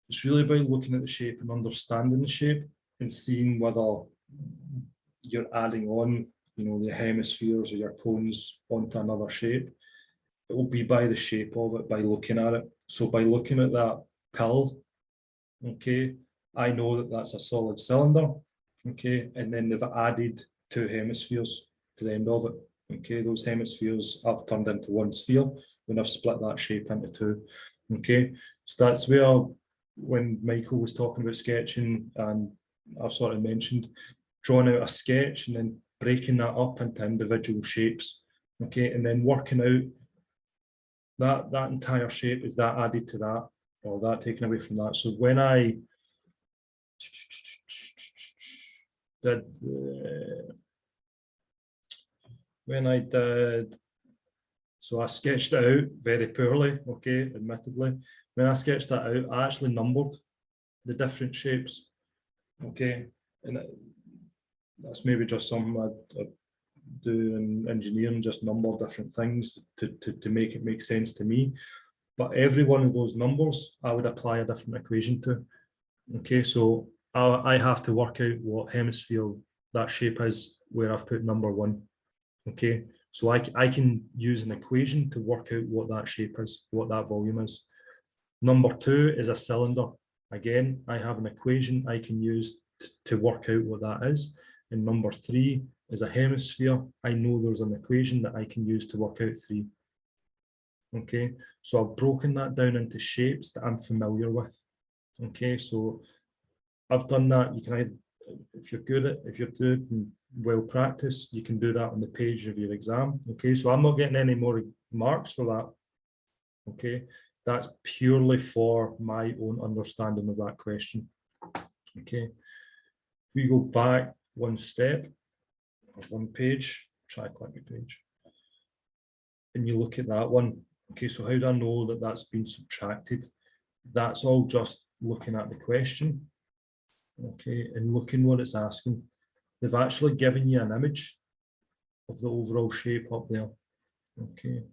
it's really about looking at the shape and understanding the shape and seeing whether you're adding on, you know, the hemispheres or your cones onto another shape. It will be by the shape of it, by looking at it. So by looking at that pill, okay, I know that that's a solid cylinder, okay, and then they've added 2 hemispheres to the end of it. Okay, those hemispheres I've turned into one sphere when I've split that shape into 2. Okay, so that's where, when Michael was talking about sketching, and I've sort of mentioned drawing out a sketch and then breaking that up into individual shapes. Okay, and then working out that entire shape, is that added to that or that taken away from that. So when I did, so I sketched it out very poorly, okay, admittedly. When I sketched that out, I actually numbered the different shapes, okay, and that's maybe just something I do in engineering, just number different things to make it make sense to me. But every one of those numbers, I would apply a different equation to. Okay, so I have to work out what hemisphere that shape is where I've put number 1. Okay, so I can use an equation to work out what that shape is, what that volume is. Number 2 is a cylinder. Again, I have an equation I can use to work out what that is. And number 3 is a hemisphere. I know there's an equation that I can use to work out 3. Okay, so I've broken that down into shapes that I'm familiar with. Okay, so I've done that. You can either, if you're good at, if you're doing well practiced, you can do that on the page of your exam. Okay, so I'm not getting any more marks for that. Okay, that's purely for my own understanding of that question. Okay, we go back one step, one page, try click a page, and you look at that one. Okay, so how do I know that that's been subtracted? That's all just looking at the question, okay, and looking what it's asking. They've actually given you an image of the overall shape up there, okay,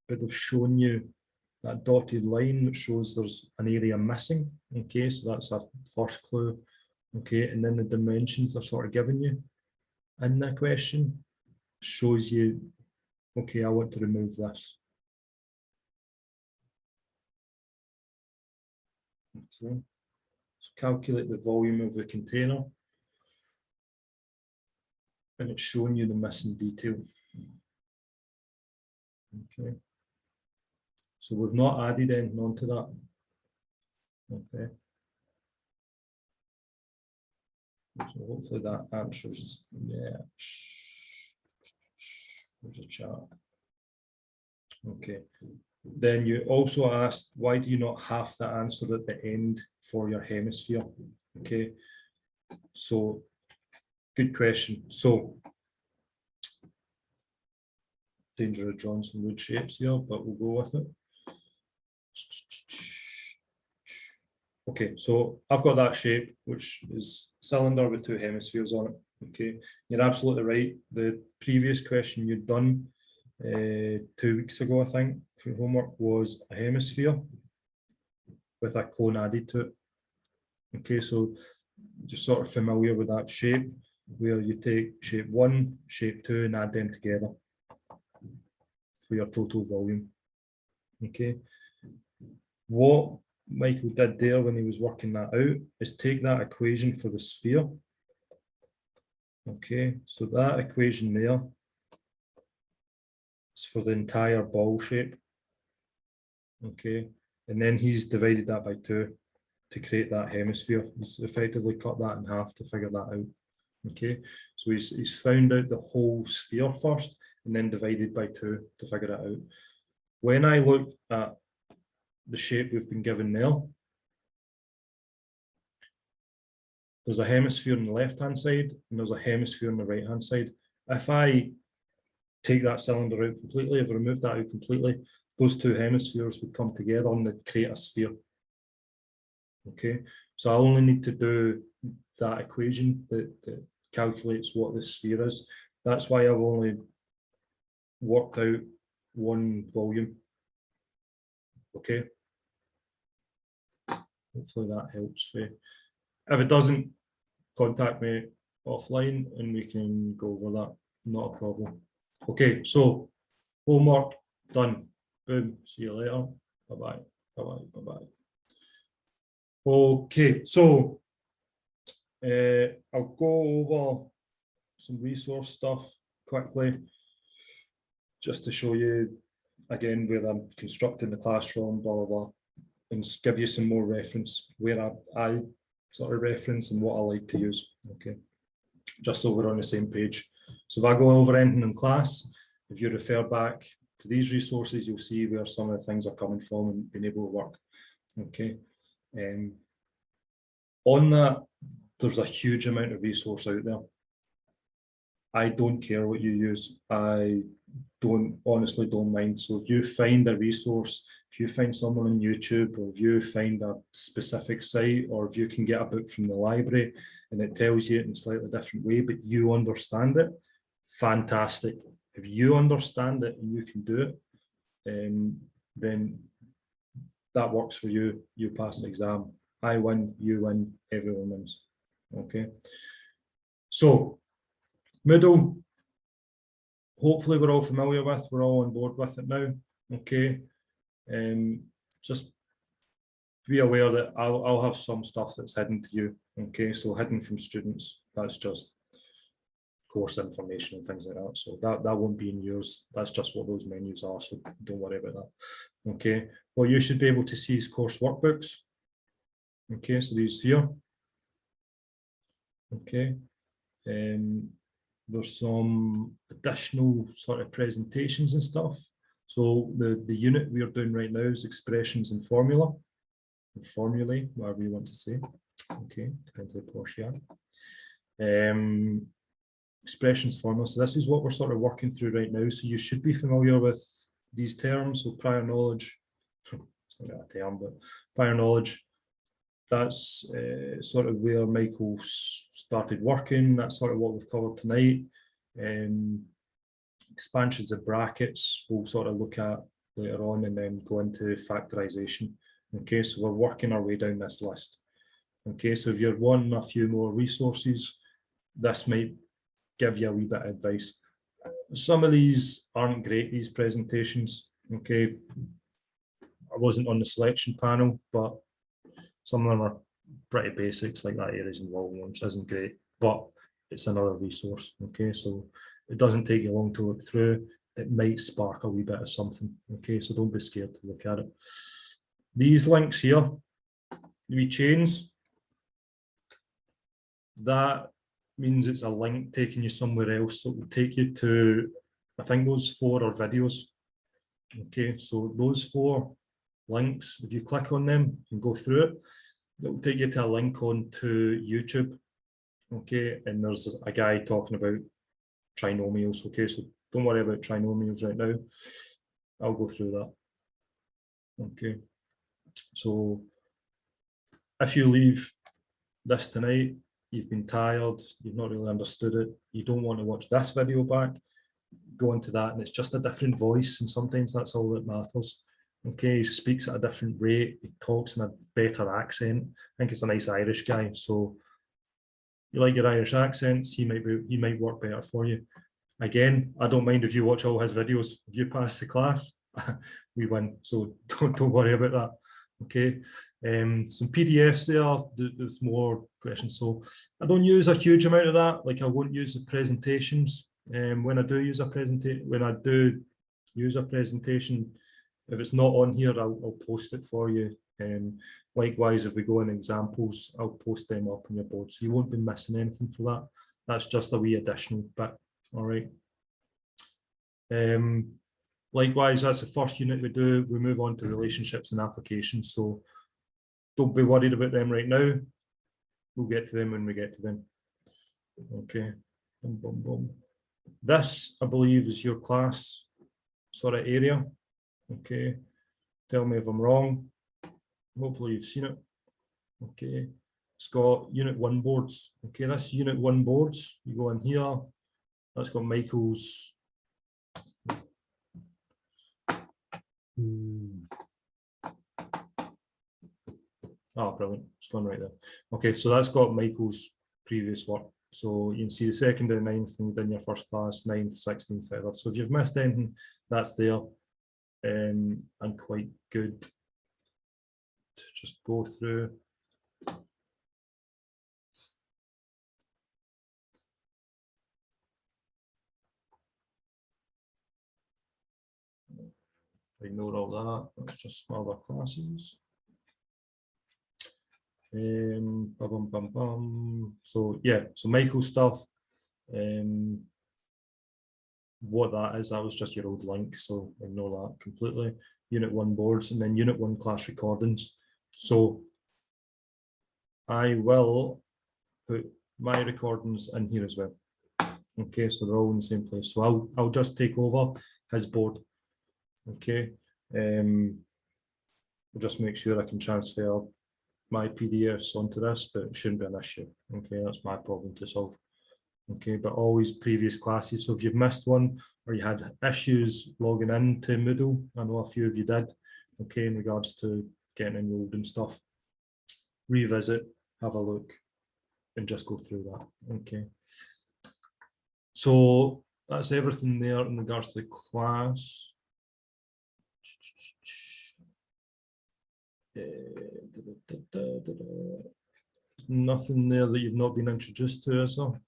but they've shown you that dotted line that shows there's an area missing. Okay, so that's our first clue. Okay, and then the dimensions they're sort of giving you in the question shows you, okay, I want to remove this. Okay, so calculate the volume of the container, and it's showing you the missing detail. Okay, so we've not added anything onto that. Okay, so hopefully that answers. Yeah, there's a chart. Okay, then you also asked, why do you not have the answer at the end for your hemisphere? Okay, so good question. So danger of drawing some weird shapes here, but we'll go with it. Okay, so I've got that shape, which is cylinder with 2 hemispheres on it. Okay, you're absolutely right. The previous question you'd done 2 weeks ago, I think, for homework, was a hemisphere with a cone added to it. Okay, so you're sort of familiar with that shape, where you take shape 1, shape 2, and add them together for your total volume. Okay, what Michael did there when he was working that out is take that equation for the sphere. Okay, so that equation there is for the entire ball shape. Okay, and then he's divided that by 2 to create that hemisphere. He's effectively cut that in half to figure that out. Okay, so he's found out the whole sphere first and then divided by 2 to figure it out. When I look at the shape we've been given there, there's a hemisphere on the left hand side and there's a hemisphere on the right hand side. If I take that cylinder out completely, if I remove that out completely, those 2 hemispheres would come together and they'd create a sphere. Okay, so I only need to do that equation that calculates what the sphere is. That's why I've only worked out one volume. Okay. Hopefully that helps you. If it doesn't, contact me offline and we can go over that. Not a problem. Okay, so homework done. Boom. See you later. Bye-bye. Bye-bye. Bye-bye. Okay, so I'll go over some resource stuff quickly, just to show you again where I'm constructing the classroom, blah, blah, blah, and give you some more reference where I sort of reference and what I like to use. Okay, just so we're on the same page. So if I go over anything in class, if you refer back to these resources, you'll see where some of the things are coming from and being able to work. Okay. On that, there's a huge amount of resource out there. I don't care what you use. I honestly don't mind. So if you find a resource, if you find someone on YouTube, or if you find a specific site, or if you can get a book from the library and it tells you it in a slightly different way, but you understand it, fantastic. If you understand it and you can do it, then that works for you. You pass the exam. I win, you win, everyone wins. Okay. So Moodle, hopefully we're all familiar with, we're all on board with it now. Okay. Just be aware that I'll have some stuff that's hidden to you. Okay, so hidden from students, that's just course information and things like that. So that won't be in yours. That's just what those menus are. So don't worry about that. Okay, what you should be able to see is course workbooks. Okay, so these here. Okay, there's some additional sort of presentations and stuff. So the unit we are doing right now is expressions and formula, or formulae, whatever you want to say. Okay, depends how posh you are. Expressions, formula. So this is what we're sort of working through right now. So you should be familiar with these terms. So prior knowledge, it's not a term, but prior knowledge. That's sort of where Michael started working. That's sort of what we've covered tonight. Expansions of brackets we'll sort of look at later on, and then go into factorization. Okay, so we're working our way down this list. Okay, so if you're wanting a few more resources, this might give you a wee bit of advice. Some of these aren't great, these presentations. Okay, I wasn't on the selection panel, but some of them are pretty basics, like that areas involved, which isn't great, but it's another resource. Okay, so it doesn't take you long to look through. It might spark a wee bit of something. Okay, so don't be scared to look at it. These links here, we chains, that means it's a link taking you somewhere else. So it will take you to, I think those 4 are videos. Okay, so those 4 links, if you click on them and go through it, it will take you to a link on to YouTube. Okay, and there's a guy talking about trinomials. Okay, so don't worry about trinomials right now. I'll go through that. Okay, so if you leave this tonight, you've been tired, you've not really understood it, you don't want to watch this video back, go into that, and it's just a different voice, and sometimes that's all that matters. Okay, he speaks at a different rate, he talks in a better accent. I think it's a nice Irish guy, so you like your Irish accents, he might work better for you. Again, I don't mind if you watch all his videos. If you pass the class, we win, so don't worry about that. Okay, some PDFs there, there's more questions. So I don't use a huge amount of that. Like I won't use the presentations. When I do use a presentation, if it's not on here, I'll post it for you. Likewise, if we go in examples, I'll post them up on your board, so you won't be missing anything for that. That's just a wee additional bit. All right. Likewise, that's the first unit we do. We move on to relationships and applications. So don't be worried about them right now. We'll get to them when we get to them. Okay. Boom, boom, boom. This, I believe, is your class sort of area. Okay. Tell me if I'm wrong. Hopefully you've seen it. Okay, it's got Unit 1 boards. Okay, that's Unit 1 boards. You go in here, that's got Michael's. Oh, brilliant. It's gone right there. Okay, so that's got Michael's previous work. So you can see the 2nd and 9th, and you've done your first class, 9th, 16th, whatever. So if you've missed anything, that's there. And quite good to just go through. Ignore all that. That's just other classes. Bum, bum, bum. So yeah, so Michael's stuff. What that is, that was just your old link, so ignore that completely. Unit 1 boards, and then Unit 1 class recordings. So I will put my recordings in here as well. Okay, so they're all in the same place. So I'll just take over his board. Okay, we'll just make sure I can transfer my PDFs onto this, but it shouldn't be an issue. Okay, that's my problem to solve. Okay, but always previous classes. So if you've missed one or you had issues logging into Moodle, I know a few of you did, okay, in regards to getting enrolled and stuff, revisit, have a look, and just go through that. Okay. So that's everything there in regards to the class. Nothing there that you've not been introduced to, is there?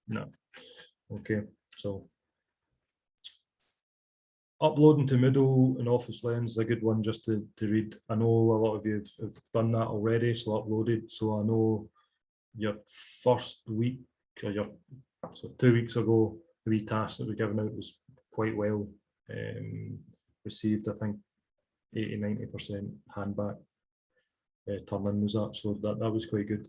No. Okay, so uploading to Moodle and Office Lens is a good one just to read. I know a lot of you have done that already, so uploaded. So I know your first week or so 2 weeks ago, the wee task that we given out was quite well received. I think 80–90% handback turn in was that, so that was quite good.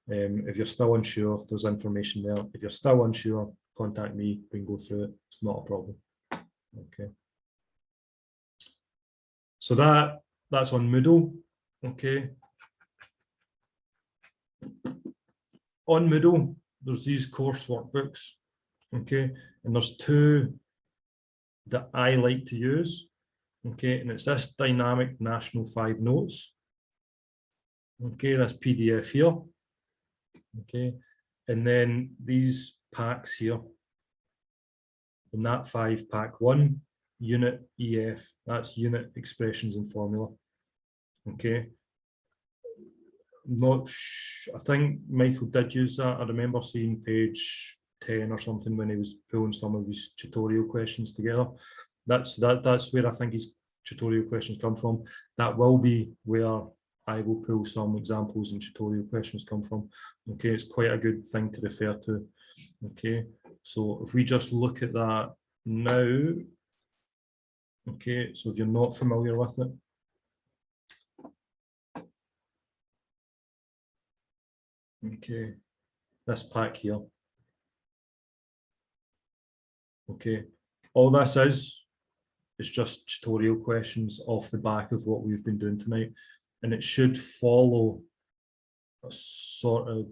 If you're still unsure, there's information there. If you're still unsure, contact me, we can go through it. It's not a problem. Okay. So that's on Moodle. Okay. On Moodle, there's these course workbooks. Okay, and there's two that I like to use. Okay, and it's this dynamic national 5 notes. Okay, that's PDF here. Okay, and then these packs here. In that 5 pack 1, unit EF, that's unit expressions and formula. Okay. I think Michael did use that. I remember seeing page 10 or something when he was pulling some of his tutorial questions together. That's where I think his tutorial questions come from. That will be where I will pull some examples and tutorial questions come from. Okay, it's quite a good thing to refer to. Okay, so if we just look at that now, okay, so if you're not familiar with it, okay, this pack here. Okay, all this is just tutorial questions off the back of what we've been doing tonight, and it should follow a sort of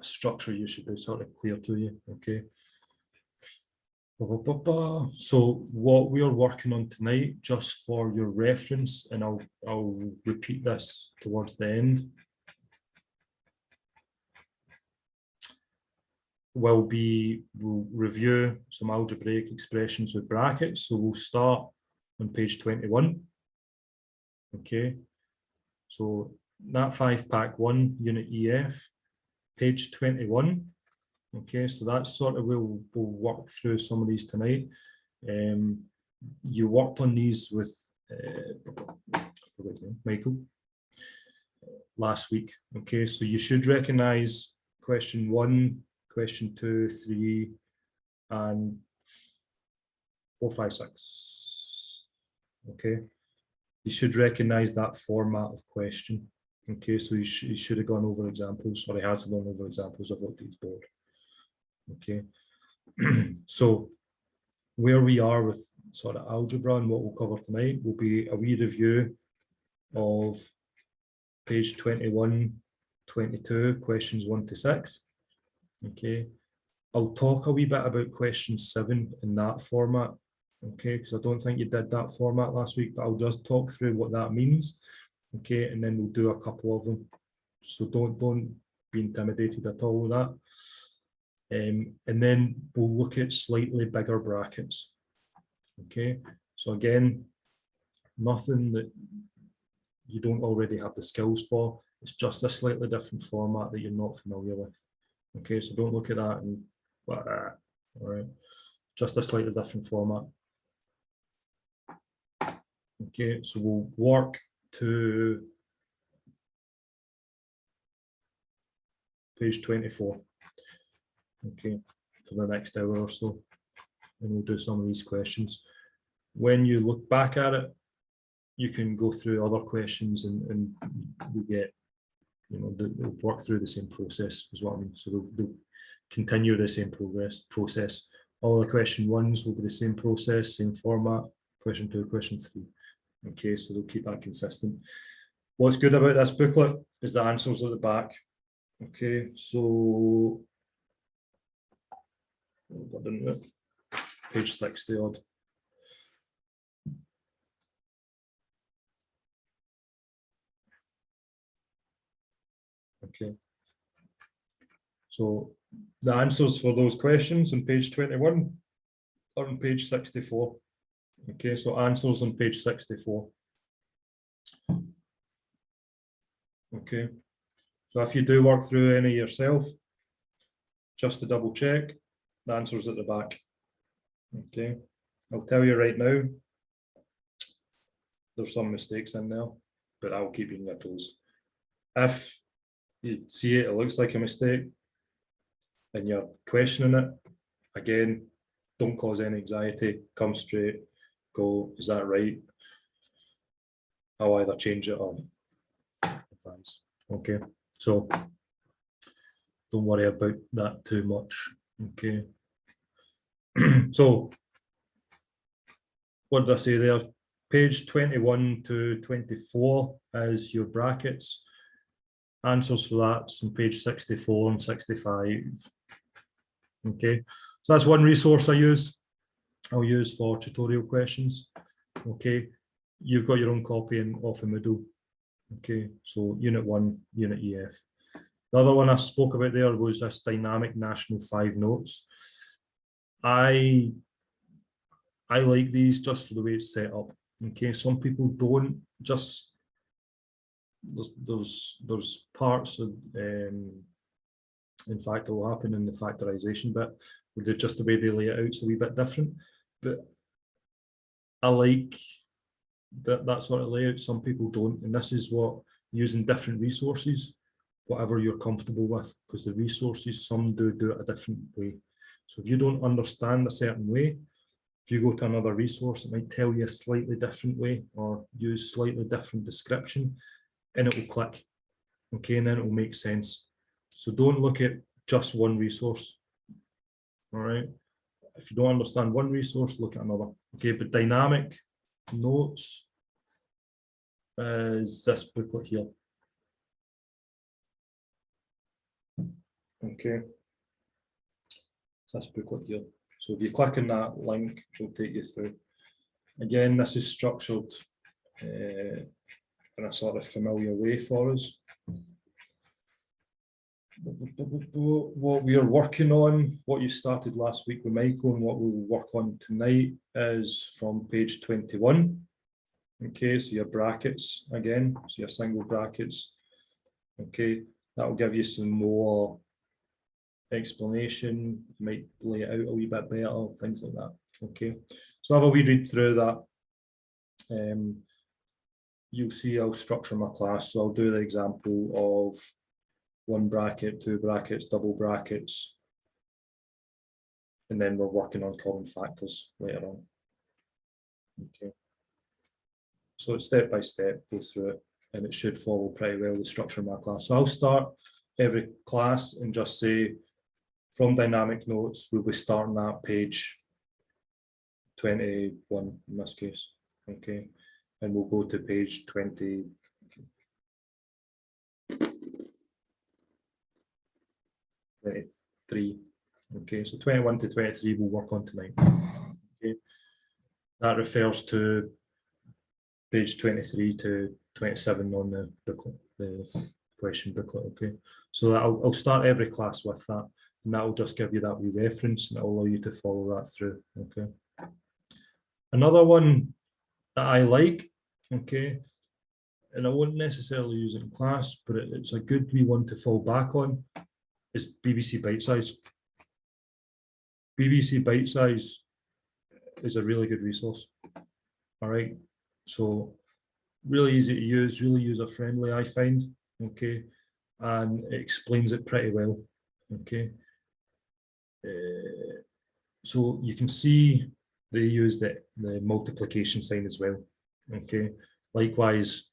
structure. You should be sort of clear to you. Okay. So what we are working on tonight, just for your reference, and I'll repeat this towards the end, we'll review some algebraic expressions with brackets. So we'll start on page 21. Okay, so that 5 pack 1 unit EF, page 21. Okay, so that's sort of where we'll work through some of these tonight. You worked on these with Michael last week. Okay, so you should recognize question 1, question 2, 3, and 4, 5, 6. Okay, you should recognize that format of question. Okay, so you should have gone over examples, or he has gone over examples of what these board. Okay, so where we are with sort of algebra and what we'll cover tonight will be a wee review of page 21, 22, questions 1 to 6. Okay, I'll talk a wee bit about question 7 in that format. Okay, because I don't think you did that format last week, but I'll just talk through what that means. Okay, and then we'll do a couple of them. So don't be intimidated at all with that. And then we'll look at slightly bigger brackets. Okay, so again, nothing that you don't already have the skills for. It's just a slightly different format that you're not familiar with. Okay, so don't look at that and all right, just a slightly different format. Okay, so we'll work to page 24. Okay, for the next hour or so, and we'll do some of these questions. When you look back at it, you can go through other questions and you get, you know, they'll work through the same process is what I mean. So they'll continue the same process. All the question 1s will be the same process, same format, question 2, question 3. Okay, so they'll keep that consistent. What's good about this booklet is the answers at the back. Okay, so page 60 odd. Okay, so the answers for those questions on page 21 are on page 64. Okay, so answers on page 64. Okay, so if you do work through any yourself, just to double check, the answer's at the back. Okay, I'll tell you right now, there's some mistakes in there, but I'll keep you on your toes. If you see it, it looks like a mistake, and you're questioning it, again, don't cause any anxiety, come straight, go, is that right? I'll either change it or advance. Okay, so don't worry about that too much. Okay, so what did I say there? Page 21 to 24 is your brackets. Answers for that's on page 64 and 65. Okay, so that's one resource I'll use for tutorial questions. Okay, you've got your own copy in off of Moodle. Okay, so Unit 1, Unit EF. The other one I spoke about there was this dynamic national 5 notes. I like these just for the way it's set up. Okay, some people don't. Just there's parts of in fact it will happen in the factorization bit where just the way they lay it out is a wee bit different, but I like that sort of layout. Some people don't, and this is what using different resources, whatever you're comfortable with, because the resources, some do it a different way. So if you don't understand a certain way, if you go to another resource, it might tell you a slightly different way or use slightly different description, and it will click. Okay, and then it will make sense. So don't look at just one resource. All right. If you don't understand one resource, look at another. Okay, but dynamic notes is this booklet here. Okay, this booklet here. So if you click on that link, it'll take you through. Again, this is structured in a sort of familiar way for us. What we are working on, what you started last week with Michael, and what we will work on tonight is from page 21. Okay, so your brackets again, so your single brackets. Okay, that will give you some more explanation, you might lay it out a wee bit better, things like that. Okay, so have a wee read through that. You'll see I'll structure my class, so I'll do the example of 1 bracket, 2 brackets, double brackets, and then we're working on common factors later on. Okay, so it's step by step, go through it, and it should follow pretty well the structure of my class. So I'll start every class and just say, from dynamic notes, we'll be starting at page 21 in this case. Okay, and we'll go to page 22 23. Okay, so 21 to 23 we'll work on tonight. Okay, that refers to page 23 to 27 on the booklet, the question booklet. Okay, so I'll start every class with that, and that will just give you that wee reference, and it will allow you to follow that through. Okay, another one that I like, okay, and I wouldn't necessarily use it in class, but it's a good wee one to fall back on, is BBC Bitesize. BBC Bitesize is a really good resource. All right, so really easy to use, really user friendly, I find. Okay, and it explains it pretty well. Okay, so you can see they use the multiplication sign as well. Okay, likewise,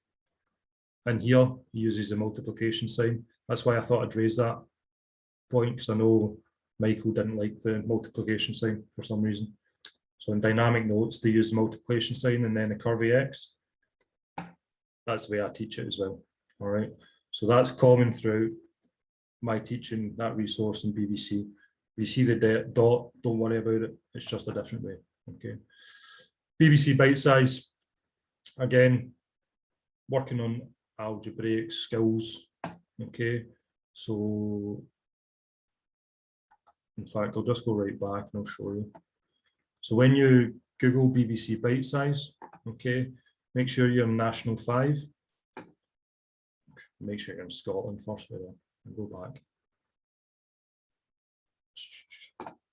and here he uses the multiplication sign. That's why I thought I'd raise that point, because I know Michael didn't like the multiplication sign for some reason. So in dynamic notes, they use the multiplication sign and then a curvy X. That's the way I teach it as well. All right, so that's common throughout my teaching, that resource in BBC. You see the dot, don't worry about it. It's just a different way. Okay, BBC Bitesize, again, working on algebraic skills. Okay, so in fact, I'll just go right back and I'll show you. So when you Google BBC Bitesize, okay, make sure you're in National 5. Make sure you're in Scotland first. I'll go back.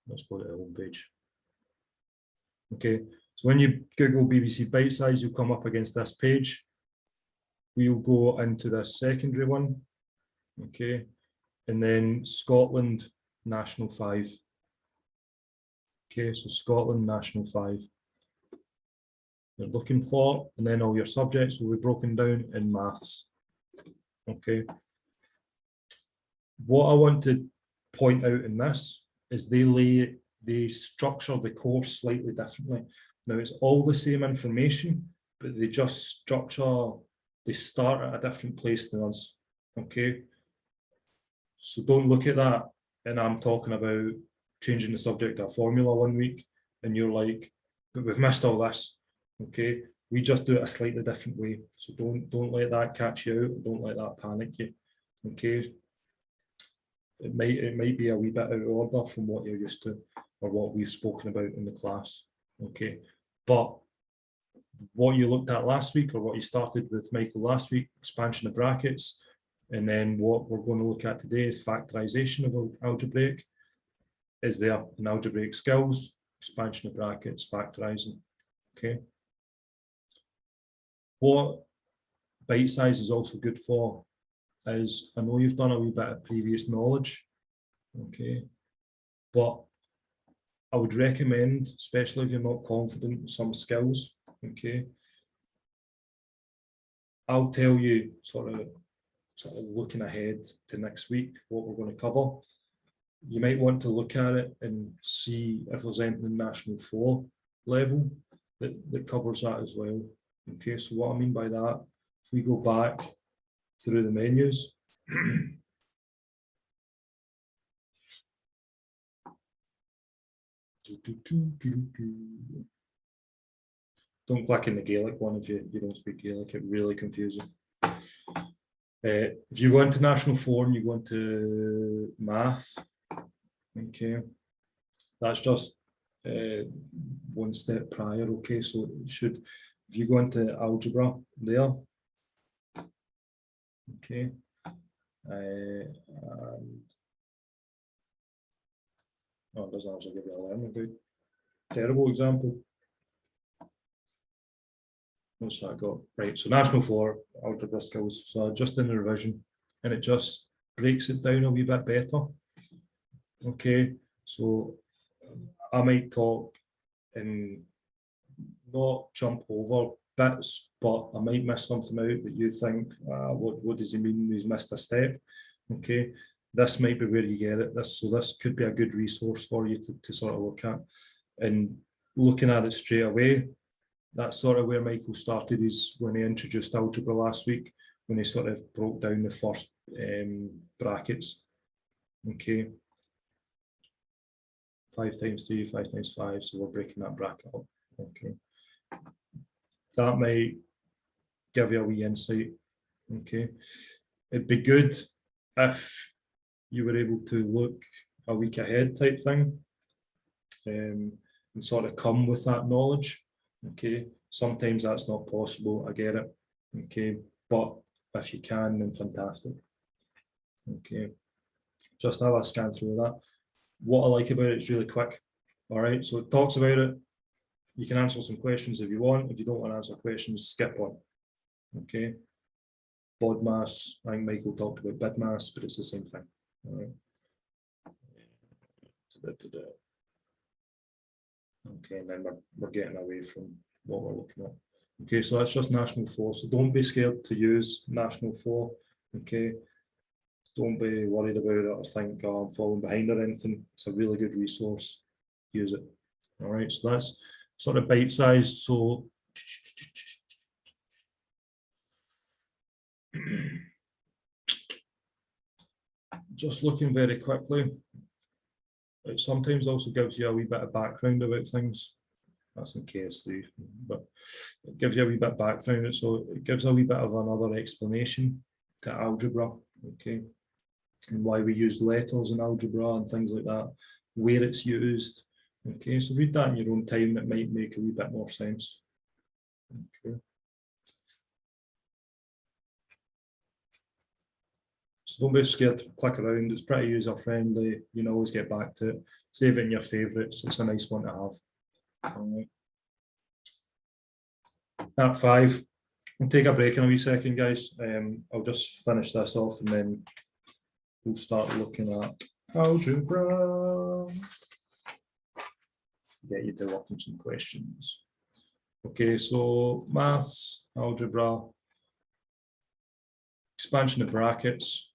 Let's go to the home page. Okay, so when you Google BBC Bitesize, you'll come up against this page. We'll go into this secondary one. Okay, and then Scotland National 5. Okay, so Scotland National 5. You're looking for, and then all your subjects will be broken down in maths. Okay. What I want to point out in this is they structure the course slightly differently. Now it's all the same information, but they just they start at a different place than us. Okay. So don't look at that and I'm talking about changing the subject to a formula one week and you're like, but we've missed all this. Okay, we just do it a slightly different way. So don't let that catch you out. Don't let that panic you. Okay, it might be a wee bit out of order from what you're used to or what we've spoken about in the class. Okay, but what you looked at last week or what you started with Michael last week, expansion of brackets, and then what we're going to look at today is factorization of algebraic. Is there in algebraic skills, expansion of brackets, factorizing. Okay. What Bitesize is also good for is, I know you've done a wee bit of previous knowledge, okay, but I would recommend, especially if you're not confident in some skills, okay, I'll tell you sort of looking ahead to next week what we're going to cover. You might want to look at it and see if there's anything in National 4 level that covers that as well. Okay, so what I mean by that, if we go back through the menus, don't click in the Gaelic one if you don't speak Gaelic, it's really confusing. If you go into National 4 and you go into math, okay, that's just one step prior. Okay, so it should, if you go into algebra there, okay, and oh, it doesn't actually give you a learning guide. Terrible example. What's that got? Right, so National 4 algebra skills. So just in the revision, and it just breaks it down a wee bit better. Okay, so I might talk and not jump over bits, but I might miss something out that you think, what does he mean he's missed a step? Okay, this might be where you get it. So this could be a good resource for you to sort of look at. And looking at it straight away, that's sort of where Michael started, is when he introduced algebra last week, when he sort of broke down the first brackets. Okay, 5 times 3, 5 times 5, so we're breaking that bracket up. Okay. That might give you a wee insight. Okay. It'd be good if you were able to look a week ahead type thing, and sort of come with that knowledge. Okay. Sometimes that's not possible, I get it. Okay. But if you can, then fantastic. Okay. Just have a scan through that. What I like about it is really quick. All right. So it talks about it. You can answer some questions if you want. If you don't want to answer questions, skip on. Okay. BODMAS, I think Michael talked about BIDMAS, but it's the same thing. All right. Okay, and then we're getting away from what we're looking at. Okay, so that's just National 4. So don't be scared to use National 4. Okay. Don't be worried about it or think, oh, I'm falling behind or anything. It's a really good resource. Use it. All right, so that's sort of bite-sized. So just looking very quickly, it sometimes also gives you a wee bit of background about things. That's in KS3, but it gives you a wee bit of background. So it gives a wee bit of another explanation to algebra, okay, and why we use letters in algebra and things like that, where it's used. Okay, so read that in your own time. It might make a wee bit more sense. Okay. So don't be scared to click around. It's pretty user friendly. You can always get back to it. Save it in your favourites. It's a nice one to have. All right. At 5. We'll take a break in a wee second, guys. I'll just finish this off and then we'll start looking at algebra. Get you to work on some questions. Okay, so maths, algebra, expansion of brackets.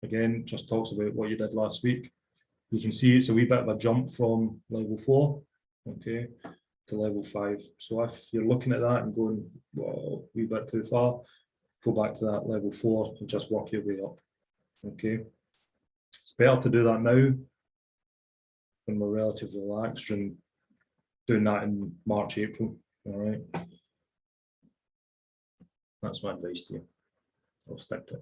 Again, just talks about what you did last week. You can see it's a wee bit of a jump from level 4, okay, to level 5. So if you're looking at that and going, well, a wee bit too far, go back to that level 4 and just work your way up. Okay. It's better to do that now when we're relatively relaxed and doing that in March, April. All right. That's my advice to you. I'll stick to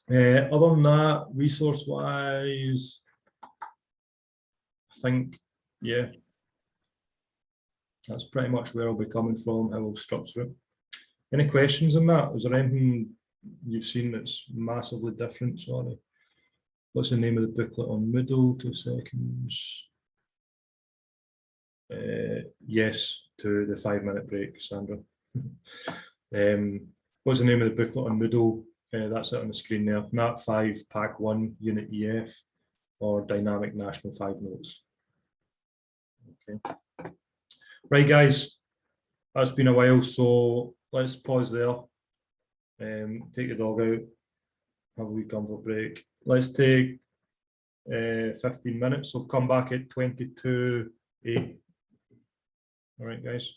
it. Other than that, resource-wise, I think, yeah, that's pretty much where I'll be coming from, how I'll structure it. Any questions on that? Is there anything you've seen that's massively different? Sorry. What's the name of the booklet on Moodle? 2 seconds. Yes, to the 5-minute break, Sandra. What's the name of the booklet on Moodle? That's it on the screen there. NAT 5, Pack 1, Unit EF, or Dynamic National 5 Notes. Okay. Right, guys, that's been a while, so let's pause there. Take the dog out, have a wee comfort break. Let's take 15 minutes, so come back at 22:08. All right, guys.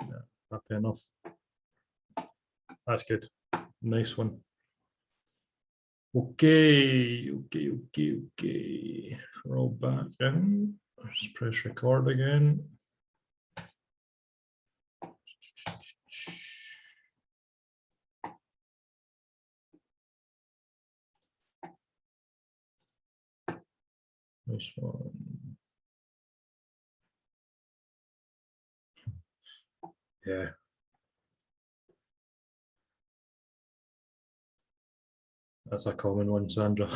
Yeah, happy enough. That's good. Nice one. Okay. We're all back in. Let's press record again. This one. Yeah. That's a common one, Sandra.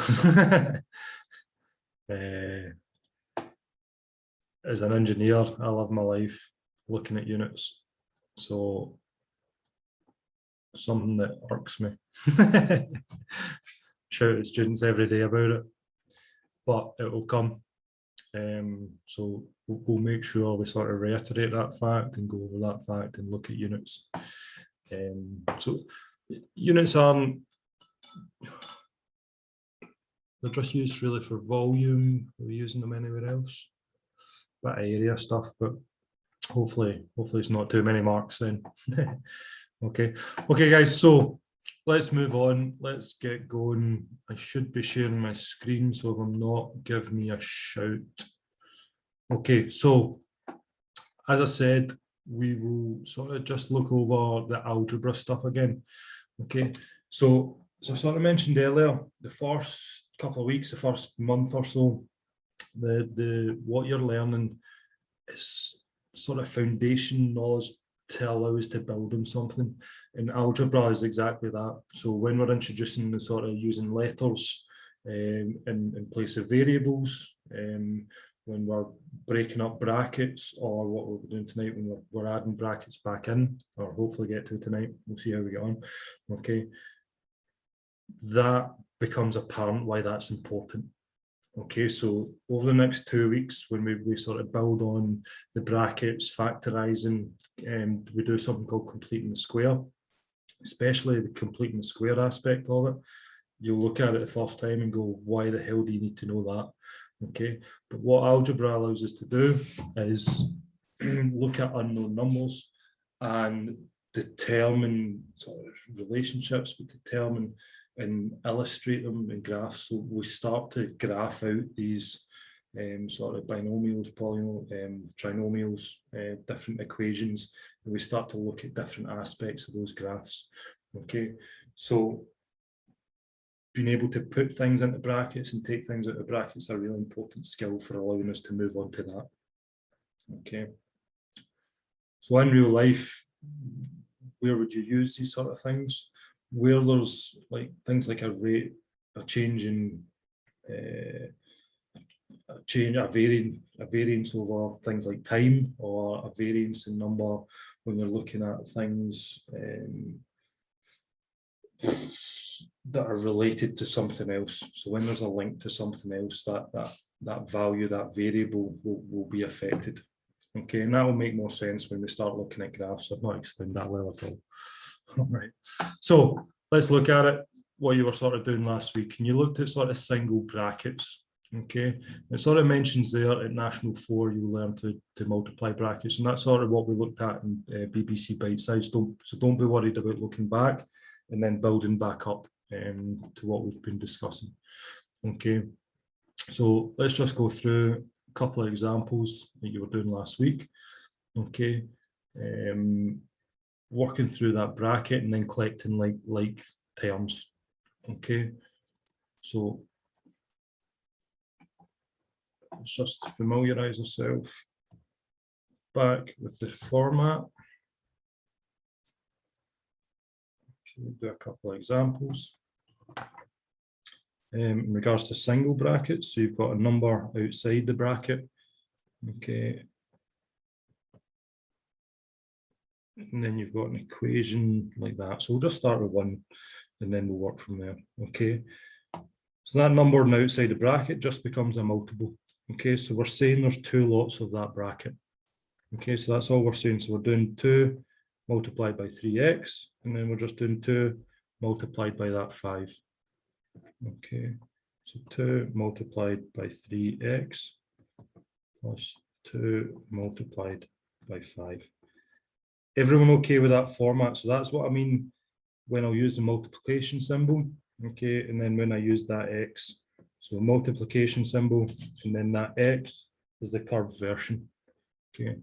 As an engineer, I live my life looking at units. So something that irks me. Shout at students every day about it, but it will come. So we'll make sure we sort of reiterate that fact and go over that fact and look at units. So units aren't, they're just used really for volume. Are we using them anywhere else? Bit of area stuff, but hopefully it's not too many marks then. Okay, guys, so let's move on. Let's get going. I should be sharing my screen, so if I'm not, give me a shout. Okay, so as I said, we will sort of just look over the algebra stuff again. Okay, so as I sort of mentioned earlier, the first couple of weeks, the first month or so, the what you're learning is sort of foundation knowledge to allow us to build on something. And algebra is exactly that. So when we're introducing the sort of using letters in place of variables, when we're breaking up brackets, or what we're doing tonight when we're adding brackets back in, or hopefully get to tonight, we'll see how we get on. Okay, that becomes apparent why that's important. Okay, so over the next 2 weeks, when we sort of build on the brackets, factorizing, and we do something called completing the square, especially the completing the square aspect of it, you'll look at it the first time and go, why the hell do you need to know that? Okay, but what algebra allows us to do is look at unknown numbers and determine sort of relationships, but determine and illustrate them in graphs. So we start to graph out these sort of binomials, trinomials, different equations, and we start to look at different aspects of those graphs. Okay, so being able to put things into brackets and take things out of brackets is a really important skill for allowing us to move on to that. Okay, so in real life, where would you use these sort of things? Where there's like things like a rate, a change in a variance over things like time, or a variance in number when you're looking at things that are related to something else. So when there's a link to something else, that value, that variable will be affected. Okay, and that will make more sense when we start looking at graphs. I've not explained that well at all. All right, so let's look at it, what you were sort of doing last week. And you looked at sort of single brackets. Okay, it sort of mentions there at National 4 you will learn to multiply brackets, and that's sort of what we looked at in BBC Bite Size. So don't be worried about looking back and then building back up to what we've been discussing. Okay, so let's just go through a couple of examples that you were doing last week. Okay, working through that bracket and then collecting like terms. Okay, so let's just familiarize ourselves back with the format. Okay, do a couple of examples. In regards to single brackets, so you've got a number outside the bracket. Okay, and then you've got an equation like that. So we'll just start with one and then we'll work from there. Okay, so that number now outside the bracket just becomes a multiple. Okay, so we're saying there's two lots of that bracket. Okay, so that's all we're saying. So we're doing 2 multiplied by 3x, and then we're just doing 2 multiplied by that 5. Okay, so 2 multiplied by 3x plus 2 multiplied by 5. Everyone okay with that format? So that's what I mean when I'll use the multiplication symbol. Okay, and then when I use that x, so multiplication symbol, and then that x is the curved version. Okay,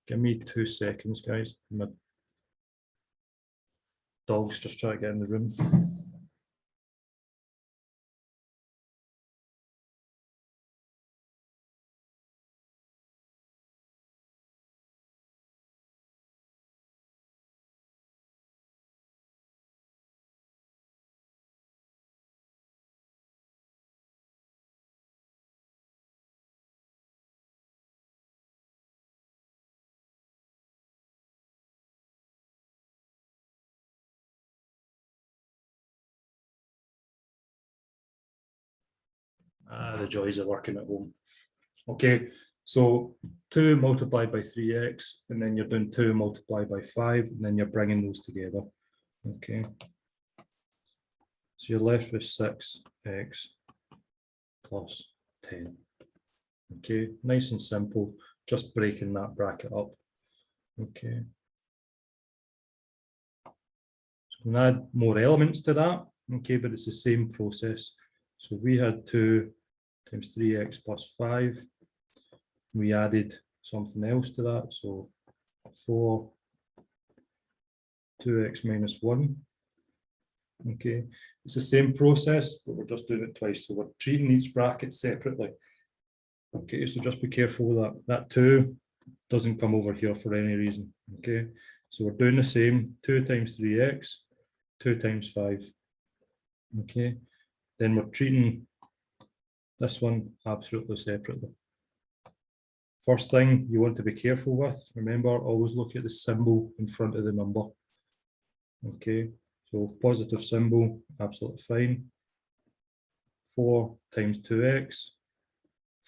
give me 2 seconds, guys. My dog's just trying to get in the room. The joys of working at home. Okay, so 2 multiplied by 3x, and then you're doing 2 multiplied by 5, and then you're bringing those together. Okay, so you're left with 6x plus 10. Okay, nice and simple, just breaking that bracket up. Okay, so We can add more elements to that, okay, but it's the same process. So if we had 2 times 3x plus 5, we added something else to that, so 4, 2x minus 1. Okay, it's the same process, but we're just doing it twice. So we're treating each bracket separately. Okay, so just be careful that that 2 doesn't come over here for any reason. Okay, so we're doing the same, 2 times 3x, 2 times 5. Okay, then we're treating this one absolutely separately. First thing you want to be careful with, remember, always look at the symbol in front of the number. Okay, so positive symbol, absolutely fine. 4 times 2x,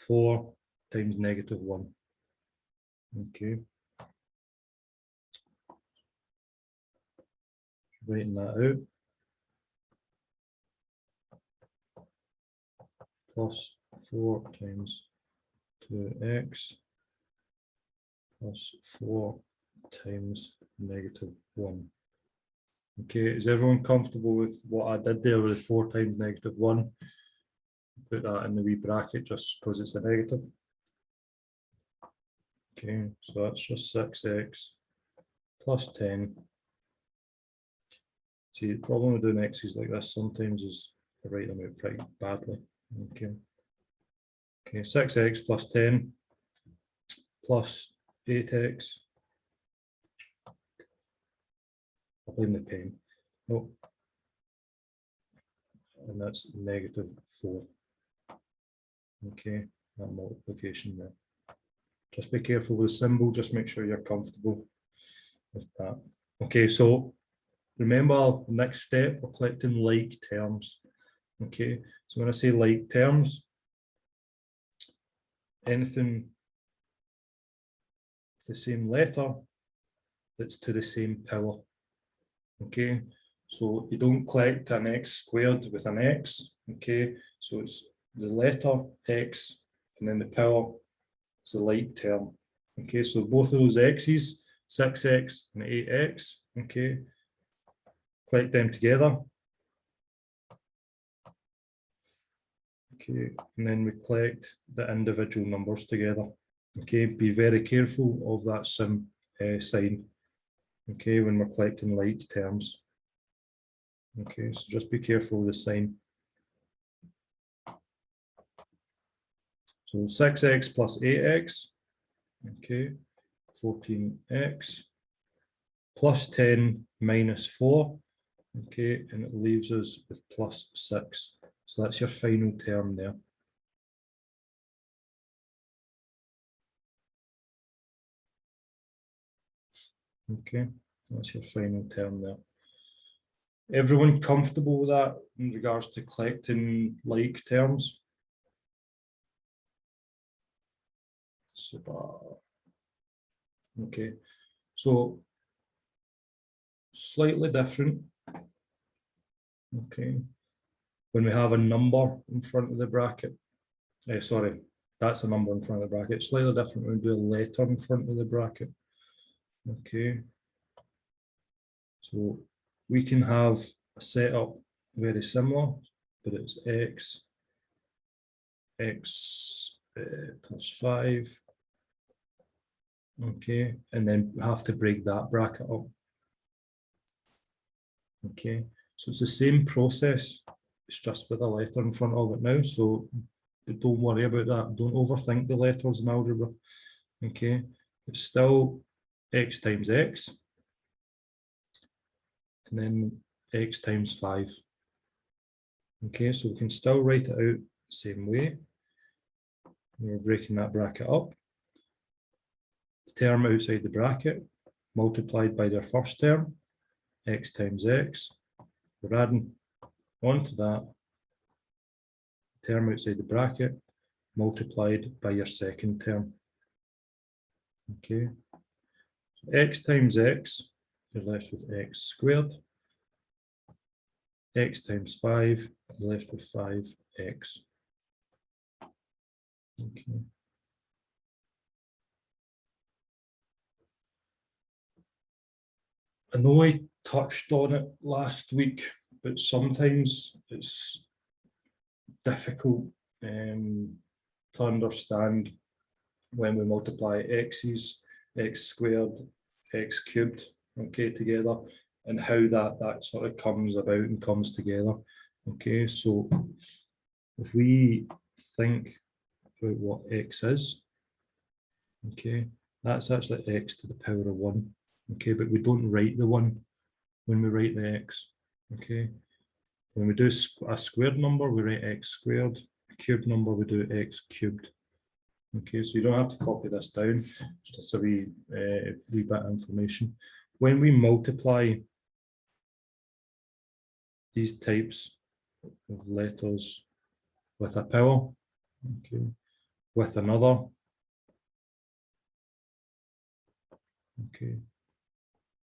4 times negative 1. Okay. Writing that out. Plus 4 times 2x plus 4 times negative 1. Okay, is everyone comfortable with what I did there with the 4 times negative 1? Put that in the wee bracket just because it's a negative. Okay, so that's just 6x plus 10. See, the problem with doing x's like this sometimes is I write them out pretty badly. Okay. Okay, 6x plus 10 plus 8x. I'll blame the pen. Oh. And that's negative 4. Okay, that multiplication there. Just be careful with the symbol, just make sure you're comfortable with that. Okay, so remember, next step, we're collecting like terms. Okay, so when I say like terms, anything with the same letter that's to the same power. Okay, so you don't collect an x squared with an x. Okay, so it's the letter x and then the power is the like term. Okay, so both of those x's, 6x and 8x, okay, collect them together. Okay, and then we collect the individual numbers together. Okay, be very careful of that sign. Okay, when we're collecting like terms. Okay, so just be careful of the sign. So 6x plus 8x, okay, 14x, plus 10 minus 4, okay, and it leaves us with plus 6. So that's your final term there. Okay, that's your final term there. Everyone comfortable with that in regards to collecting like terms? Super. Okay, so slightly different. Okay, when we have a number in front of the bracket, sorry, that's a number in front of the bracket. Slightly different when we do a letter in front of the bracket. Okay, so we can have a setup very similar, but it's x plus 5. Okay, and then have to break that bracket up. Okay, so it's the same process, it's just with a letter in front of it now, so don't worry about that, don't overthink the letters in algebra. Okay, it's still x times x, and then x times 5. Okay, so we can still write it out the same way. We're breaking that bracket up. The term outside the bracket multiplied by their first term, x times x. We're adding onto that term outside the bracket multiplied by your second term. Okay, so x times x, you're left with x squared. X times 5, you're left with 5x. Okay. I know I touched on it last week, but sometimes it's difficult to understand when we multiply x's, x squared, x cubed, okay, together, and how that sort of comes about and comes together. Okay, so if we think about what x is, okay, that's actually x to the power of 1. Okay, but we don't write the 1 when we write the x. Okay, when we do a squared number, we write x squared. A cubed number, we do x cubed. Okay, so you don't have to copy this down, just a wee bit of information. When we multiply these types of letters with a power, okay, with another, okay,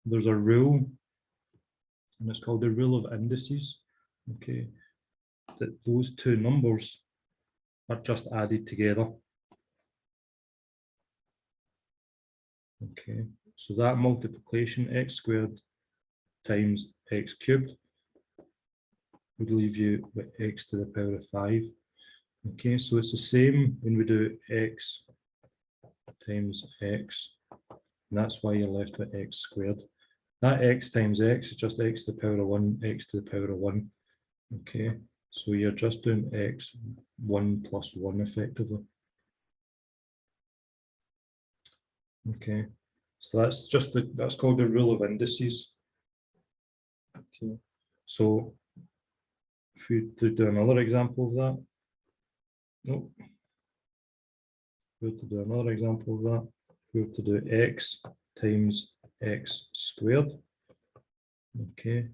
there's a rule, and it's called the rule of indices, okay, that those two numbers are just added together. Okay, so that multiplication, x squared times x cubed, would leave you with x to the power of 5. Okay, so it's the same when we do x times x, and that's why you're left with x squared. That x times x is just x to the power of 1, x to the power of 1. Okay, so you're just doing x 1 plus 1 effectively. Okay, so that's called the rule of indices. Okay, so if we do another example of that, nope. We have to do another example of that. We have to do x times x squared. Okay,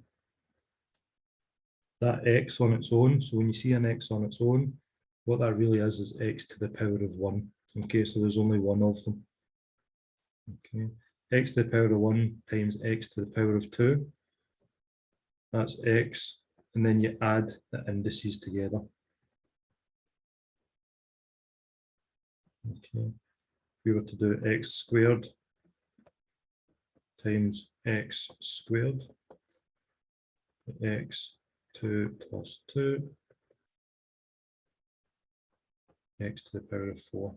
that x on its own. So when you see an x on its own, what that really is x to the power of 1. Okay, so there's only one of them. Okay, x to the power of 1 times x to the power of 2. That's x, and then you add the indices together. Okay, if we were to do x squared times x squared, x 2 plus 2, x to the power of 4.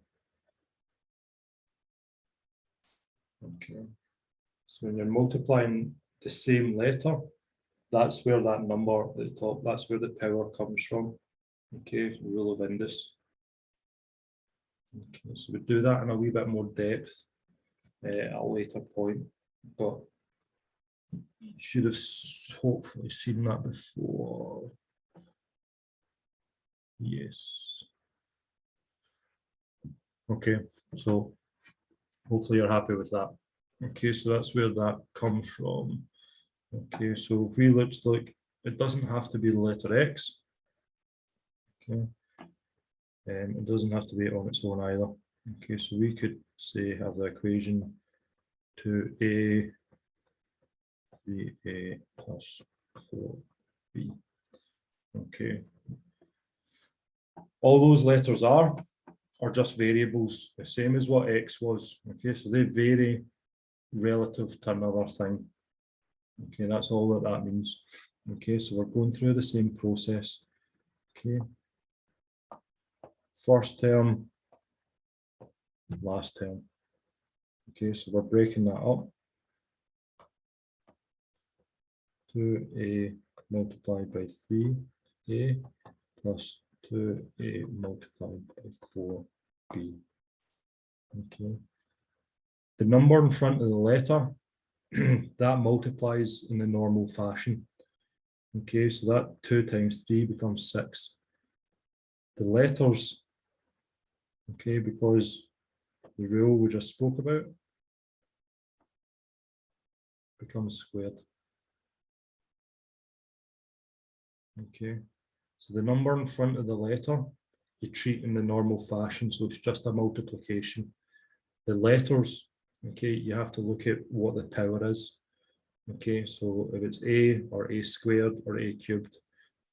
Okay, so when you're multiplying the same letter, that's where that number at the top, that's where the power comes from. Okay, rule of indus. Okay, so we do that in a wee bit more depth at a later point, but you should have hopefully seen that before. Yes. Okay, so hopefully you're happy with that. Okay, so that's where that comes from. Okay, so if we looks like it doesn't have to be the letter x. Okay, it doesn't have to be on its own either. Okay, so we could say have the equation 2a 3a plus 4b. Okay, all those letters are just variables, the same as what x was. Okay, so they vary relative to another thing. Okay, that's all that means. Okay, so we're going through the same process. Okay, first term, last term. Okay, so we're breaking that up. 2a multiplied by 3a plus 2a multiplied by 4b. Okay, the number in front of the letter that multiplies in the normal fashion. Okay, so that 2 times 3 becomes 6. The letters, okay, because the rule we just spoke about becomes squared. Okay, so the number in front of the letter you treat in the normal fashion, so it's just a multiplication. The letters, okay, you have to look at what the power is. Okay, so if it's a or a squared or a cubed,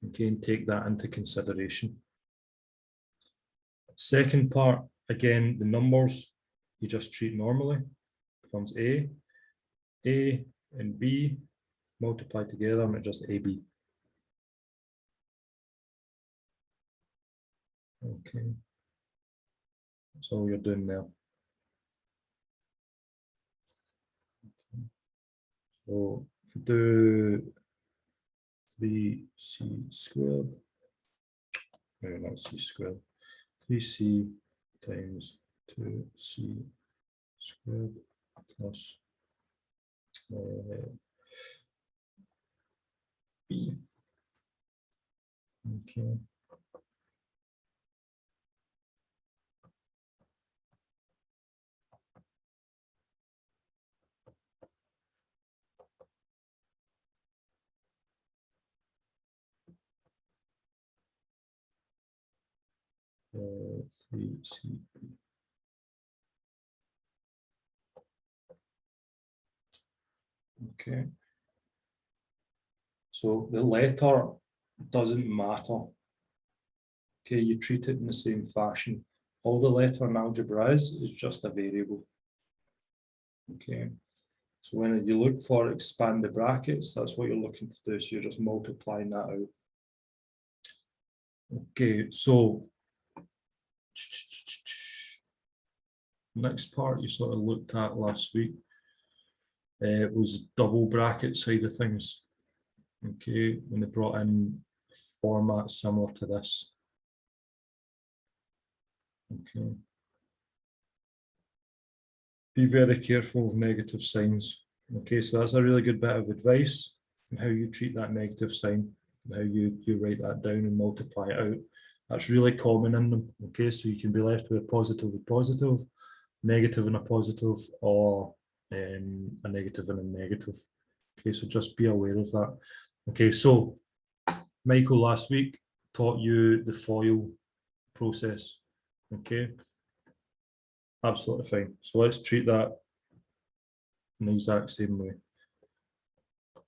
okay, and take that into consideration. Second part, again, the numbers you just treat normally, becomes a and B multiplied together, and it's just AB. Okay. That's all you're doing there. Okay. So if you do 3c squared, no, not c squared, 3c times 2c squared plus B. Okay. uh, 3C. Okay. So the letter doesn't matter. Okay, you treat it in the same fashion. All the letter in algebra is just a variable. Okay. So when you look for expand the brackets, that's what you're looking to do. So you're just multiplying that out. Okay, so next part you sort of looked at last week was double bracket side of things. Okay, when they brought in a format similar to this. Okay. Be very careful of negative signs. Okay, so that's a really good bit of advice on how you treat that negative sign, and how you write that down and multiply it out. That's really common in them. Okay, so you can be left with a positive and positive, negative and a positive, or a negative and a negative. Okay, so just be aware of that. Okay, so Michael last week taught you the FOIL process. Okay, absolutely fine. So let's treat that in the exact same way.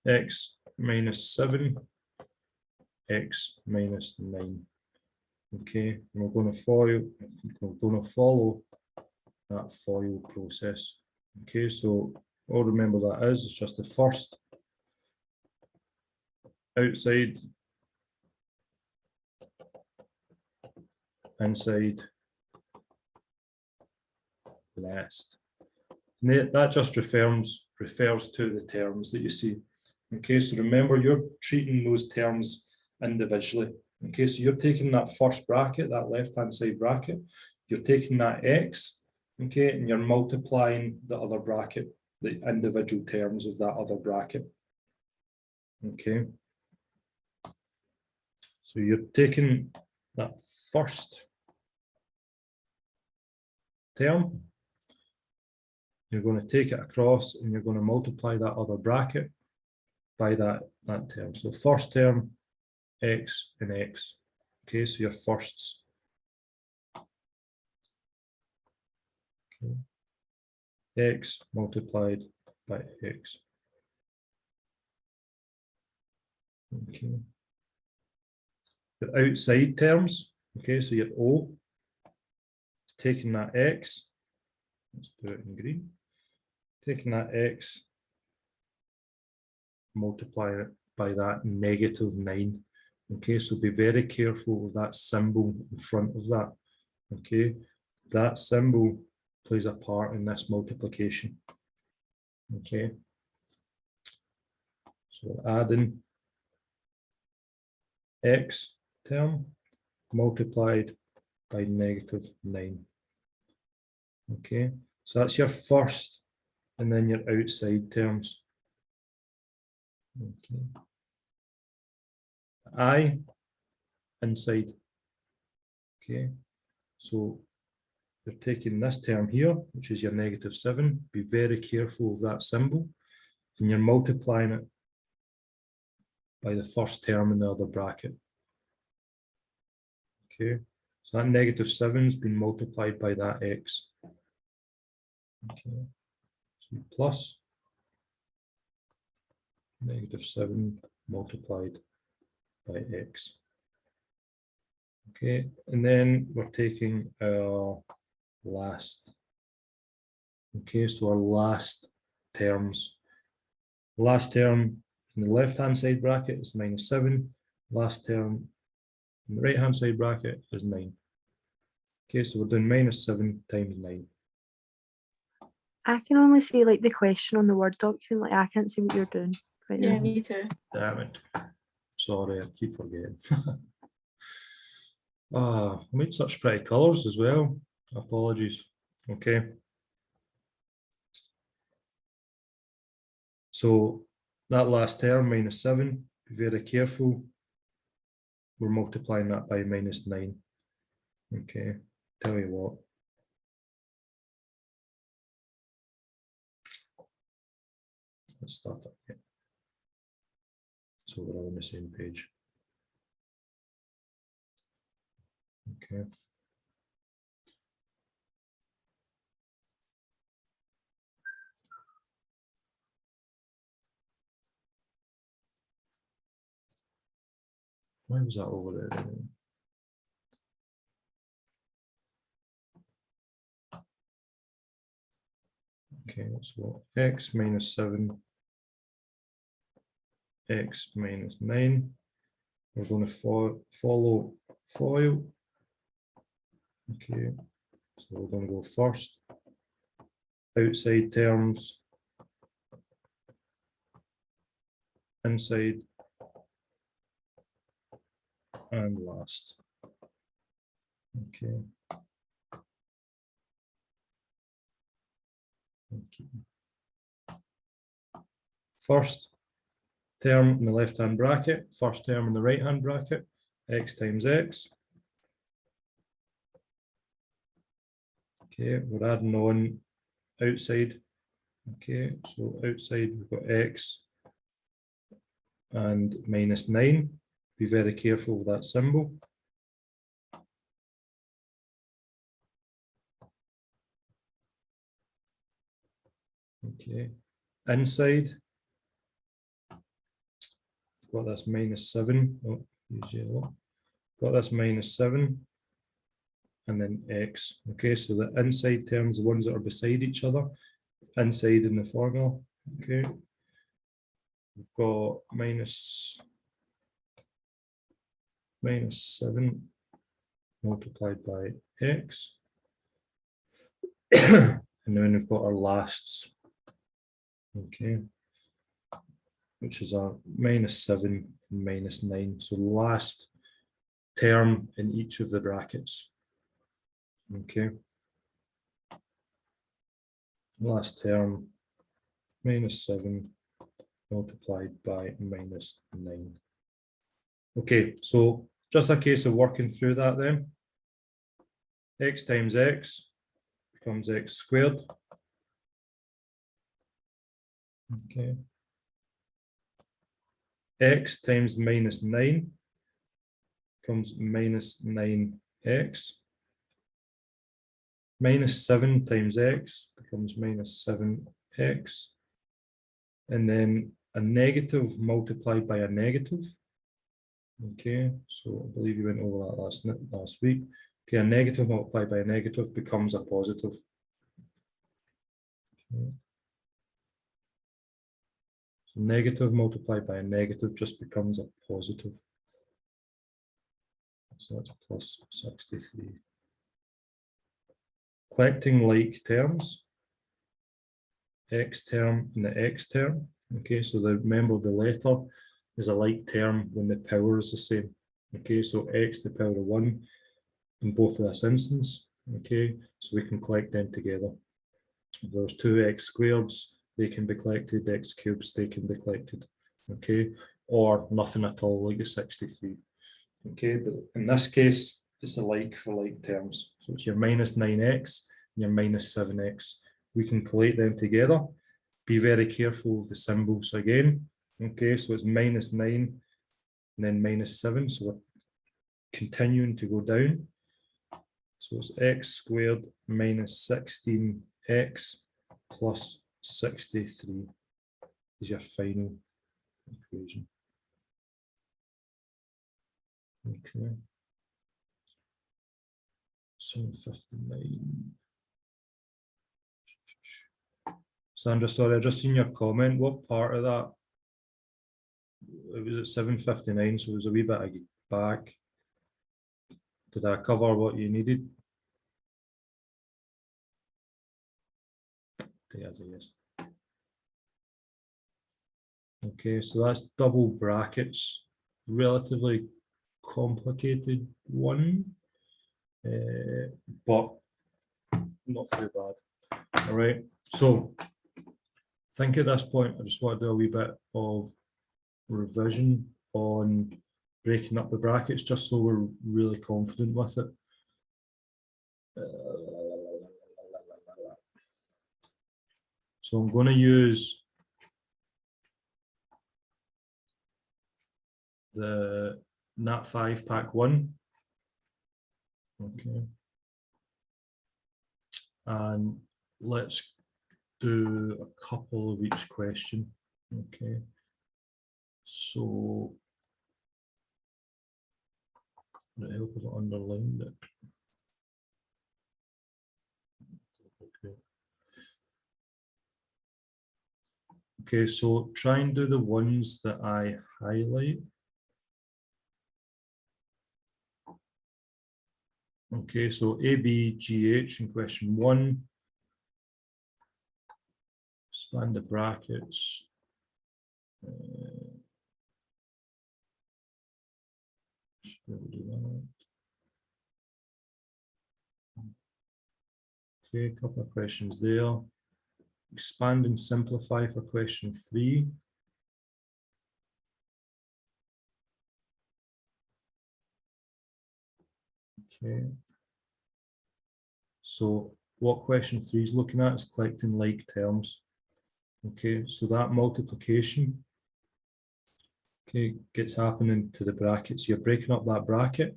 X minus 7, X minus 9. Okay, and we're going to follow that FOIL process. Okay, so all remember that is, it's just the first outside, inside, last. And that just refers to the terms that you see. Okay, so remember you're treating those terms individually. Okay, so you're taking that first bracket, that left-hand side bracket, you're taking that X, okay, and you're multiplying the other bracket, the individual terms of that other bracket. Okay. So you're taking that first term, you're going to take it across, and you're going to multiply that other bracket by that term. So first term, X and X. Okay, so your firsts. Okay. X multiplied by X. Okay. Your outside terms, okay, so your O is taking that X, let's do it in green, taking that X, multiplying it by that negative 9. Okay, so be very careful of that symbol in front of that. Okay, that symbol plays a part in this multiplication. Okay, so adding X term multiplied by negative 9. Okay, so that's your first, and then your outside terms. Okay, I inside. Okay, so you're taking this term here, which is your negative 7. Be very careful of that symbol, and you're multiplying it by the first term in the other bracket. Okay, so that negative 7 has been multiplied by that X. Okay, so plus negative 7 multiplied by X. Okay, and then we're taking our last. Okay, so our last terms. Last term in the left-hand side bracket is -7. Last term in the right-hand side bracket is 9. Okay, so we're doing -7 times 9. I can only see like the question on the Word document. Like I can't see what you're doing right Yeah, now. me too. Damn it. Sorry, I keep forgetting. I made such pretty colours as well. Apologies. Okay. So that last term, -7, be very careful. We're multiplying that by -9. Okay, tell you what. Let's start up again. So we're all on the same page. Okay. Why was that over there? Okay, so x -7, x -9. We're going to follow FOIL. Okay, so we're going to go first. Outside terms. Inside. And last. Okay. Okay. First term in the left-hand bracket, first term in the right-hand bracket, x times x. Okay, we're adding on outside. Okay, so outside we've got x and -9. Be very careful with that symbol. Okay, inside, got this -7. Oh, use yellow. Got this -7, and then x. Okay, so the inside terms, the ones that are beside each other, inside in the formula. Okay, we've got -7 multiplied by x. And then we've got our lasts. Okay, which is our -7 and -9. So last term in each of the brackets. Okay. Last term, -7 multiplied by -9. Okay, so just a case of working through that then. X times x becomes x squared. Okay. X times -9 becomes -9x. -7 times x becomes -7x. And then a negative multiplied by a negative. Okay, so I believe you went over that last week. Okay, a negative multiplied by a negative becomes a positive. Okay. So negative multiplied by a negative just becomes a positive. So that's plus 63. Collecting like terms, x term and the x term. Okay, so remember the letter is a like term when the power is the same. Okay, so x to the power of 1 in both of this instance. Okay, so we can collect them together. If there's 2x squareds, they can be collected, x cubes, they can be collected. Okay, or nothing at all, like the 63. Okay, but in this case, it's a like for like terms. So it's your -9x and your -7x. We can collate them together. Be very careful of the symbols again. Okay, so it's -9 and then -7. So we're continuing to go down. So it's x squared -16x plus 63 is your final equation. Okay. So 59. Sandra, sorry, I just seen your comment. What part of that? It was at 7:59, so it was a wee bit back. Did I cover what you needed? Yes, yes. Okay, so that's double brackets, relatively complicated one, but not too bad. All right, so I think at this point, I just want to do a wee bit of revision on breaking up the brackets, just so we're really confident with it. So I'm going to use the Nat5 pack 1. Okay. And let's do a couple of each question. Okay. So would it help if I underlined it? Okay. Okay, so try and do the ones that I highlight. Okay, so ABGH in question 1. Expand the brackets. Should be able to do that. Okay, a couple of questions there. Expand and simplify for question 3. Okay. So what question 3 is looking at is collecting like terms. Okay, so that multiplication, okay, gets happening to the brackets. You're breaking up that bracket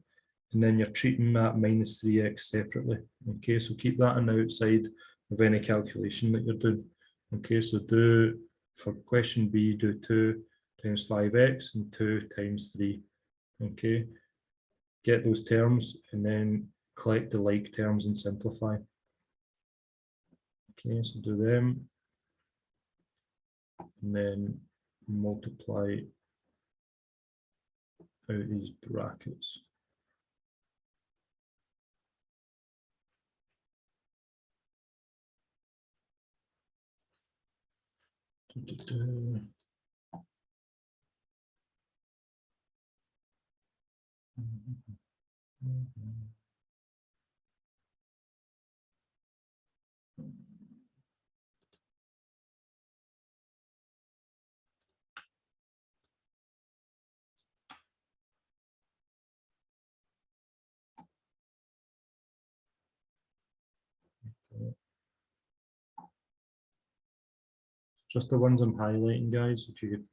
and then you're treating that minus 3x separately. Okay, so keep that on the outside of any calculation that you're doing. Okay, so do, for question B, do 2 times 5x and 2 times 3. Okay, get those terms and then collect the like terms and simplify. Okay, so do them and then multiply out these brackets. Just the ones I'm highlighting, guys, if you could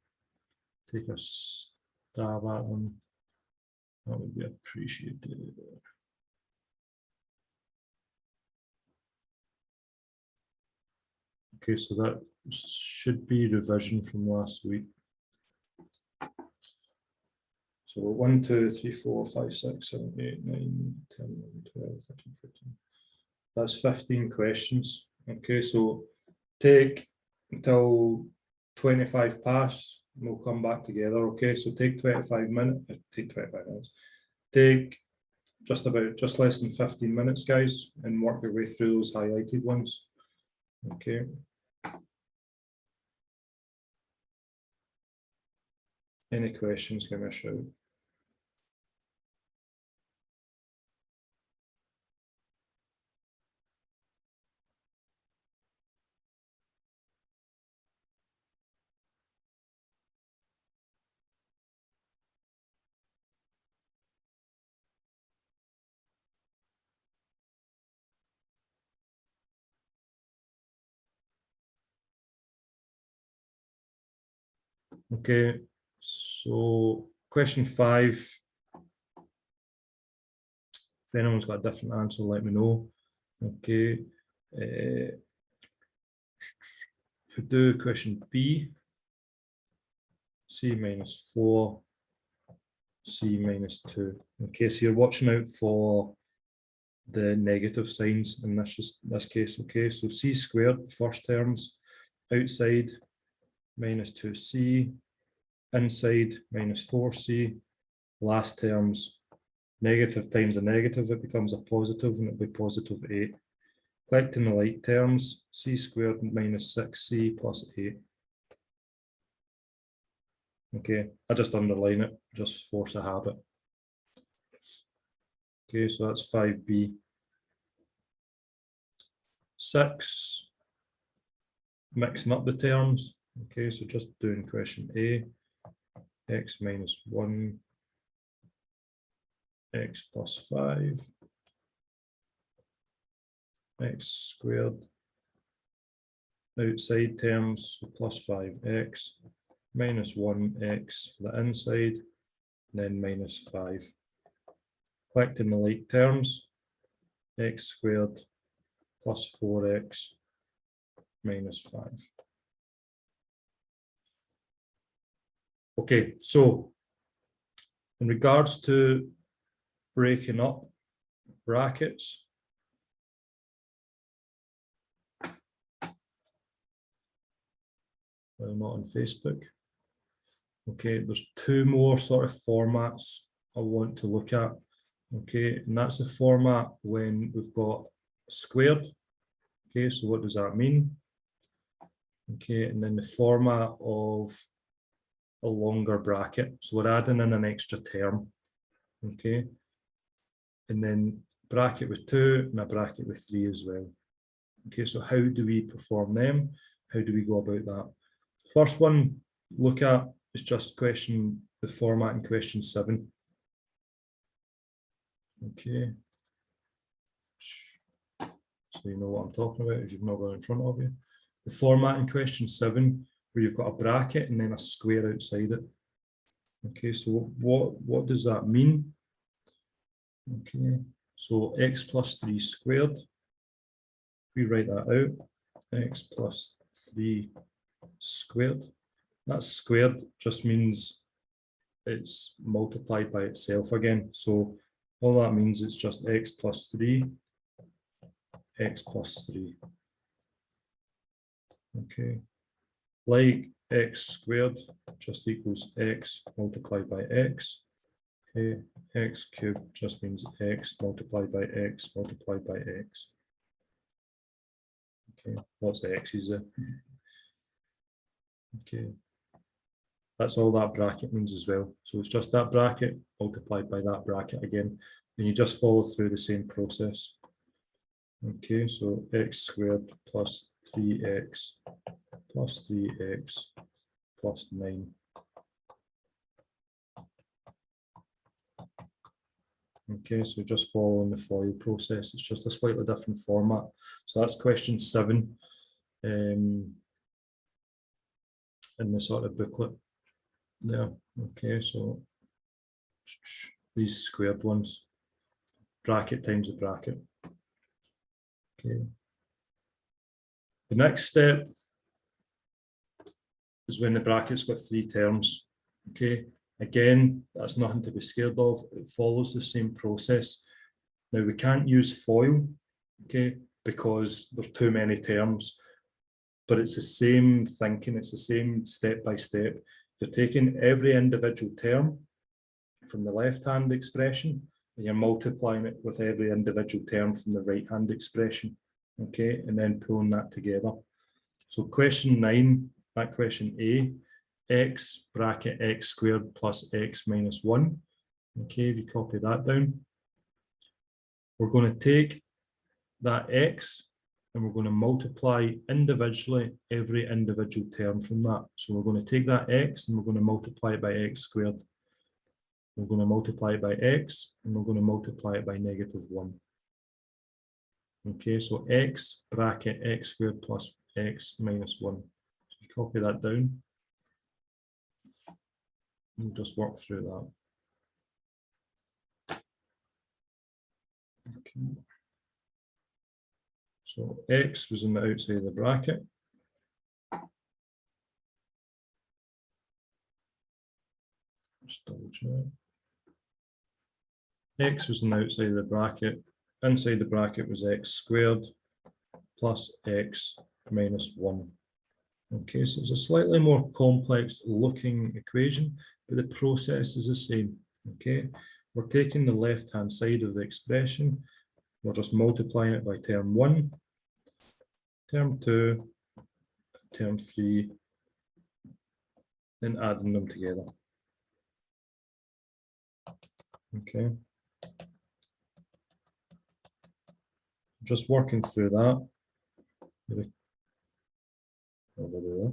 take a stab at them, that would be appreciated. Okay, so that should be revision from last week. So 1, 2, 3, 4, 5, 6, 7, 8, 9, 10, 11, 12, 13, 14. That's 15 questions. Okay, so take until 25 past, and we'll come back together. Okay, so take 25 minutes, take 25 minutes. Take just less than 15 minutes, guys, and work your way through those highlighted ones. Okay. Any questions, give me a shout. Okay, so question 5. If anyone's got a different answer, let me know. Okay. If we do question B, C minus 4, C minus 2. Okay, so you're watching out for the negative signs in this case. Okay, so C squared, the first terms, outside minus 2c, inside minus 4c, last terms negative times a negative, it becomes a positive and it'll be positive 8. Collecting the like terms, c squared minus 6c plus 8. Okay, I just underline it, just force a habit. Okay, so that's 5b. 6, mixing up the terms. Okay, so just doing question A, x minus 1, x plus 5, x squared, outside terms, so plus 5x, minus 1x for the inside, and then minus 5. Collecting the like terms, x squared plus 4x minus 5. Okay, so in regards to breaking up brackets, well, not on Facebook. Okay, there's two more sort of formats I want to look at. Okay, and that's the format when we've got squared. Okay, so what does that mean? Okay, and then the format of a longer bracket. So we're adding in an extra term. Okay, and then bracket with 2 and a bracket with 3 as well. Okay, so how do we perform them? How do we go about that? First one, look at is just the format in question 7. Okay. So you know what I'm talking about if you've not got it in front of you. The format in question 7, where you've got a bracket and then a square outside it. Okay, so what does that mean? Okay, so x plus 3 squared. We write that out. X plus 3 squared. That squared just means it's multiplied by itself again. So all that means it's just x plus 3, x plus 3. Okay, like x squared just equals x multiplied by x. Okay, x cubed just means x multiplied by x multiplied by x. Okay, what's the x's there? Okay, that's all that bracket means as well. So it's just that bracket multiplied by that bracket again, and you just follow through the same process. Okay, so x squared plus 3x plus 3x plus 9. Okay, so just following the FOIL process. It's just a slightly different format. So that's question 7 in the sort of booklet there. Okay, so these squared ones, bracket times the bracket. Okay. The next step is when the bracket's got 3 terms. Okay, again, that's nothing to be scared of. It follows the same process. Now we can't use FOIL, okay, because there's too many terms, but it's the same thinking, it's the same step by step. You're taking every individual term from the left-hand expression and you're multiplying it with every individual term from the right-hand expression, okay, and then pulling that together. So question 9, that question A, x bracket x squared plus x minus 1. Okay, if you copy that down, we're going to take that x and we're going to multiply individually every individual term from that. So we're going to take that x and we're going to multiply it by x squared. We're going to multiply it by x and we're going to multiply it by negative 1. Okay, so x bracket x squared plus x minus 1. So you copy that down. We'll just work through that. Okay. So x was on the outside of the bracket. Just double check. X was on the outside of the bracket. Inside the bracket was x squared plus x minus 1. Okay, so it's a slightly more complex looking equation, but the process is the same. Okay, we're taking the left-hand side of the expression, we're just multiplying it by term 1, term 2, term 3, then adding them together. Okay. Just working through that. Maybe over there.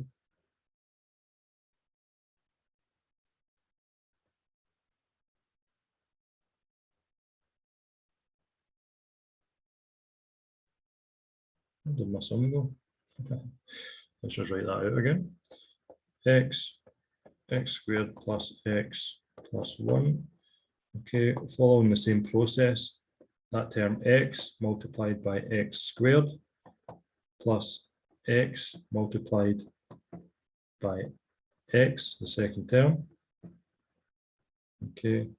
Where did my sum go? Let's just write that out again. X squared plus x plus 1. Okay, following the same process, that term x multiplied by x squared plus x multiplied by x, the second term. Okay,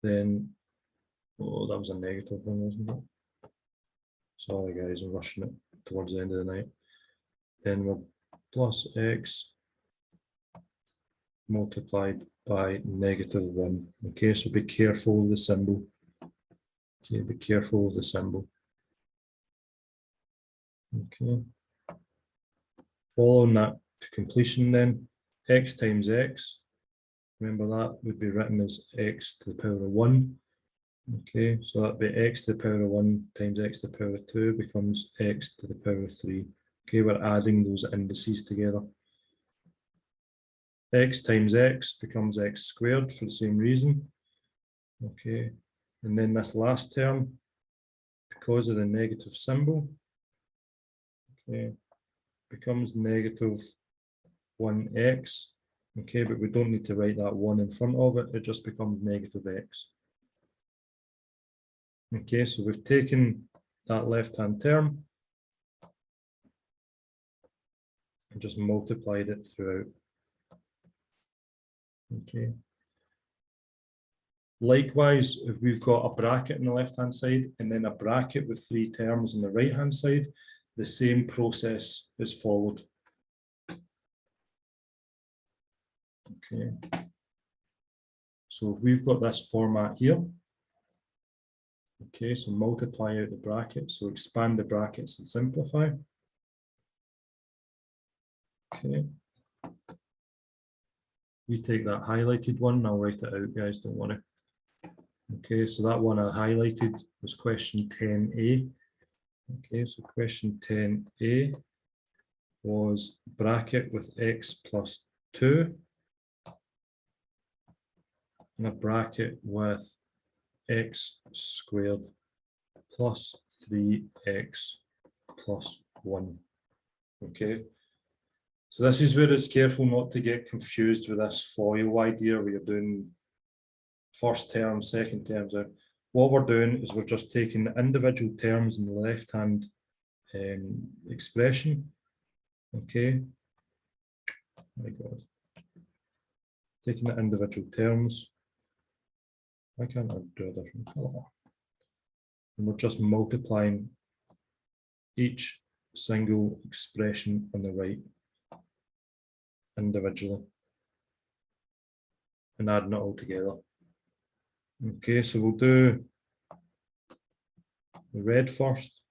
then, oh, that was a negative one, wasn't it? Sorry guys, I'm rushing it towards the end of the night. Then we're plus x multiplied by -1. Okay, so be careful of the symbol. Okay, be careful of the symbol. Okay. Following that to completion then, x times x, remember that would be written as x to the power of 1. Okay, so that'd be x to the power of 1 times x to the power of 2 becomes x to the power of 3. Okay, we're adding those indices together. X times x becomes x squared for the same reason. Okay, and then this last term, because of the negative symbol, okay, becomes negative 1x. Okay, but we don't need to write that 1 in front of it, it just becomes negative x. Okay, so we've taken that left-hand term and just multiplied it throughout. Okay. Likewise, if we've got a bracket on the left-hand side and then a bracket with 3 terms on the right-hand side, the same process is followed. Okay. So if we've got this format here, okay, so multiply out the brackets, so expand the brackets and simplify. Okay. You take that highlighted one, I'll write it out, guys, don't worry. Okay, so that one I highlighted was question 10A. Okay, so question 10A was bracket with x plus 2 and a bracket with x squared plus 3x plus 1. Okay, so this is where it's careful not to get confused with this FOIL idea where you're doing first term, second terms out. What we're doing is we're just taking the individual terms in the left-hand expression. Okay. My God. Taking the individual terms. Why can't I do a different color? And we're just multiplying each single expression on the right individually and adding it all together. Okay, so we'll do the red first.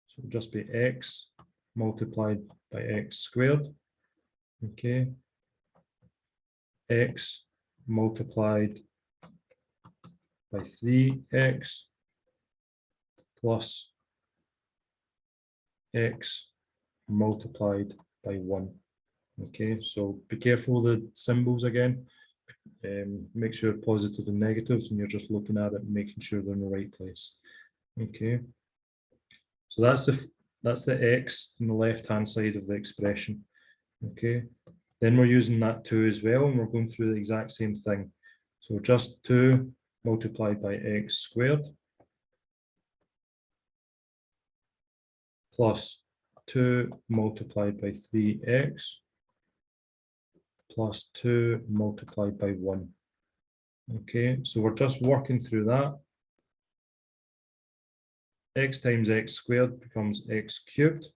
So it'll just be x multiplied by x squared. Okay. X multiplied by 3x plus x multiplied by 1. Okay, so be careful of the symbols again. Make sure positives and negatives, and you're just looking at it and making sure they're in the right place. Okay, so that's the x on the left-hand side of the expression. Okay, then we're using that 2 as well, and we're going through the exact same thing. So just 2 multiplied by x squared plus 2 multiplied by 3x plus 2 multiplied by 1. Okay, so we're just working through that. X times x squared becomes x cubed.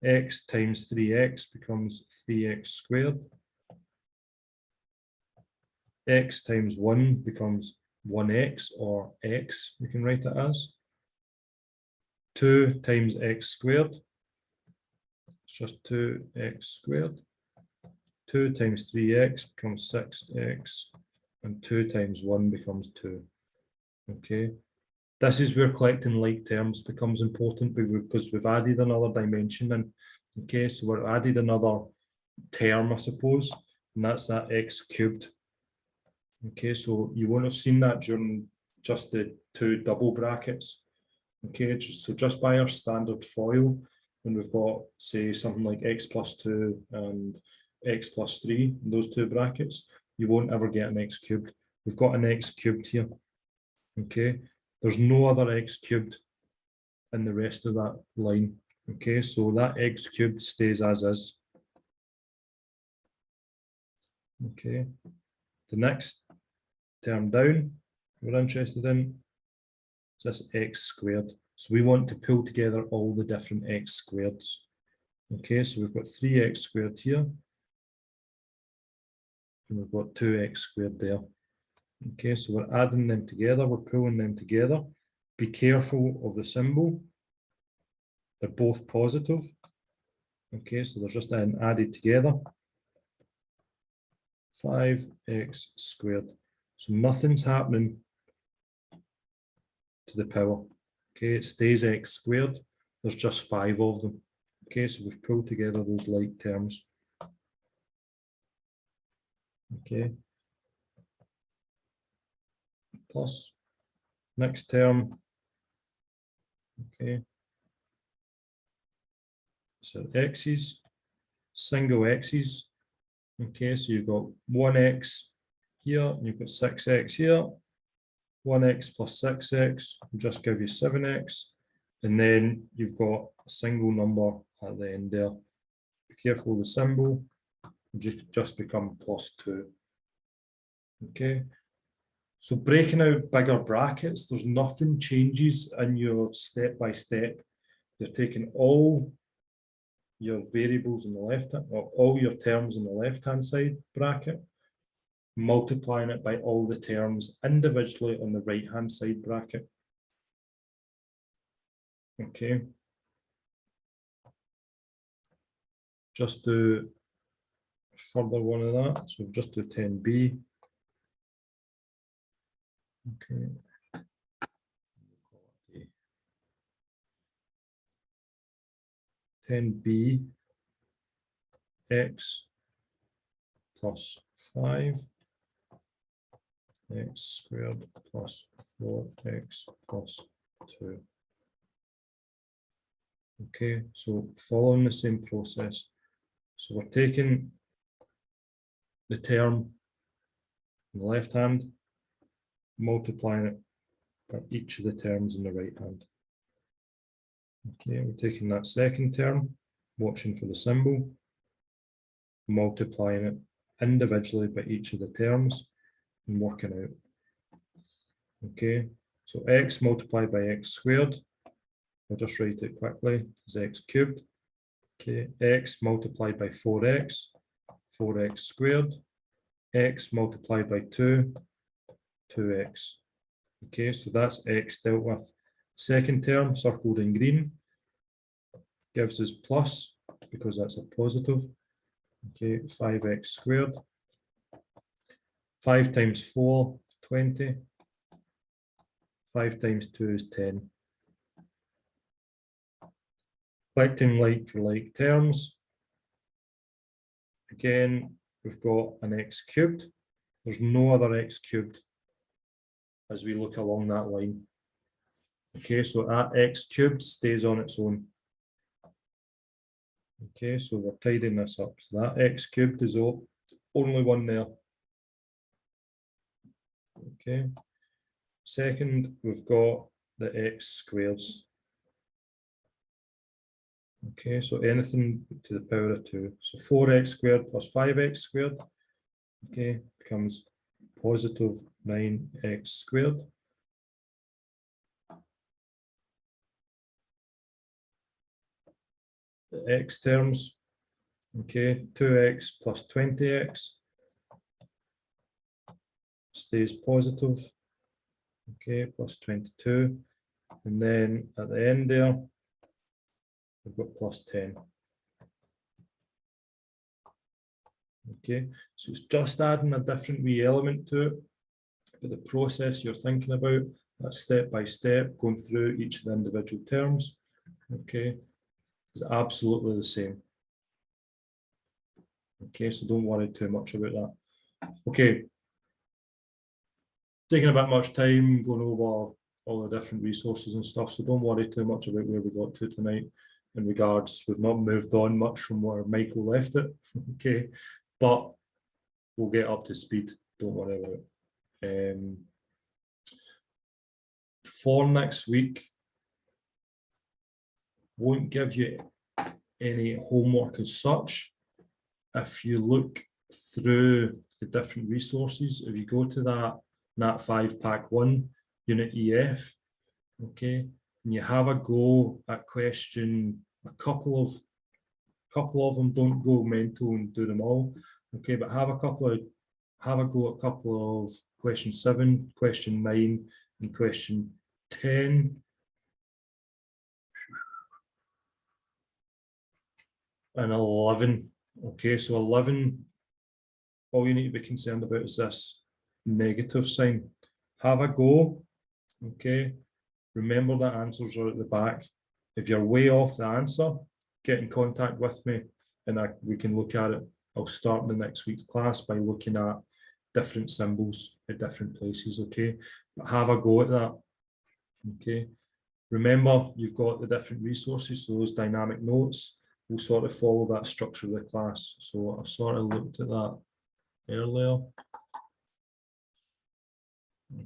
x times 3x becomes 3x squared. X times 1 becomes 1x, or x, we can write it as. 2 times x squared, it's just 2x squared. 2 times 3x becomes 6x, and 2 times 1 becomes 2. Okay, this is where collecting like terms becomes important, because we've added another dimension in. Okay, so we're added another term, I suppose, and that's that x cubed. Okay, so you won't have seen that during just the 2 double brackets. Okay, so just by our standard FOIL, when we've got, say, something like x plus 2 and x plus 3 in those 2 brackets, you won't ever get an x cubed. We've got an x cubed here. Okay, there's no other x cubed in the rest of that line. Okay, so that x cubed stays as is. Okay, the next term down we're interested in is this x squared. So we want to pull together all the different x squareds. Okay, so we've got 3x squared here, and we've got 2x squared there. Okay, so we're adding them together, we're pulling them together. Be careful of the symbol. They're both positive. Okay, so they're just then added together. 5x squared. So nothing's happening to the power. Okay, it stays x squared. There's just 5 of them. Okay, so we've pulled together those like terms. Okay. Plus next term. Okay. So x's, single x's. Okay, so you've got 1x here, and you've got 6x here. 1x plus 6x will just give you 7x. And then you've got a single number at the end there. Be careful of the symbol, it'll just become plus 2. Okay. So breaking out bigger brackets, there's nothing changes in your step by step. You're taking all your variables in the left hand, or all your terms in the left hand side bracket, multiplying it by all the terms individually on the right hand side bracket. Okay. Just do further one of that. So just do 10b. Okay. 10b x plus 5 x squared plus 4x plus 2. Okay, so following the same process. So we're taking the term in the left hand, multiplying it by each of the terms in the right hand. Okay, we're taking that second term, watching for the symbol, multiplying it individually by each of the terms and working out. Okay, so x multiplied by x squared, I'll just write it quickly, is x cubed. Okay, x multiplied by 4x, 4x squared. X multiplied by 2, 2x. Okay, so that's x dealt with. Second term, circled in green, gives us plus, because that's a positive. Okay, 5x squared. 5 times 4, 20. 5 times 2 is 10. Collecting like for like terms. Again, we've got an x cubed. There's no other x cubed as we look along that line. Okay, so that x cubed stays on its own. Okay, so we're tidying this up. So that x cubed is only one there. Okay. Second, we've got the x squareds. Okay, so anything to the power of 2. So 4x squared plus 5x squared, okay, becomes positive 9x squared. the x terms. Okay, 2x plus 20x stays positive. Okay, plus 22. And then at the end there, we've got plus 10. Okay, so it's just adding a different wee element to it. But the process you're thinking about, that's step by step, going through each of the individual terms. Okay, it's absolutely the same. Okay, so don't worry too much about that. Okay, taking a bit much time going over all the different resources and stuff, so don't worry too much about where we got to tonight. In regards, we've not moved on much from where Michael left it. Okay, but we'll get up to speed, don't worry about it. For next week, won't give you any homework as such. If you look through the different resources, if you go to that Nat 5 Pack 1 Unit EF, okay, and you have a go at question, a couple of them, don't go mental and do them all, okay, but have a go at a couple of question 7, question 9, and question 10. And 11. Okay, so 11, all you need to be concerned about is this negative sign. Have a go. Okay, remember that answers are at the back. If you're way off the answer, get in contact with me and we can look at it. I'll start the next week's class by looking at different symbols at different places. Okay, but have a go at that. Okay, remember you've got the different resources, so those dynamic notes will sort of follow that structure of the class. So I sort of looked at that earlier.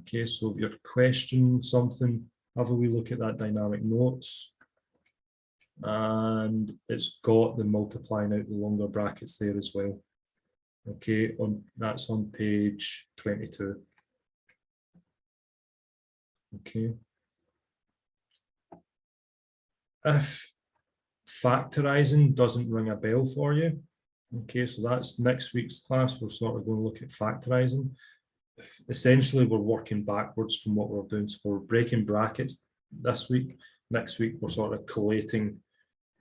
Okay, so if you're questioning something, have a wee look at that dynamic notes. And it's got the multiplying out the longer brackets there as well. Okay, that's on page 22. Okay. If factorizing doesn't ring a bell for you, okay, so that's next week's class. We're sort of going to look at factorizing. Essentially, we're working backwards from what we're doing. So we're breaking brackets this week. Next week, we're sort of collating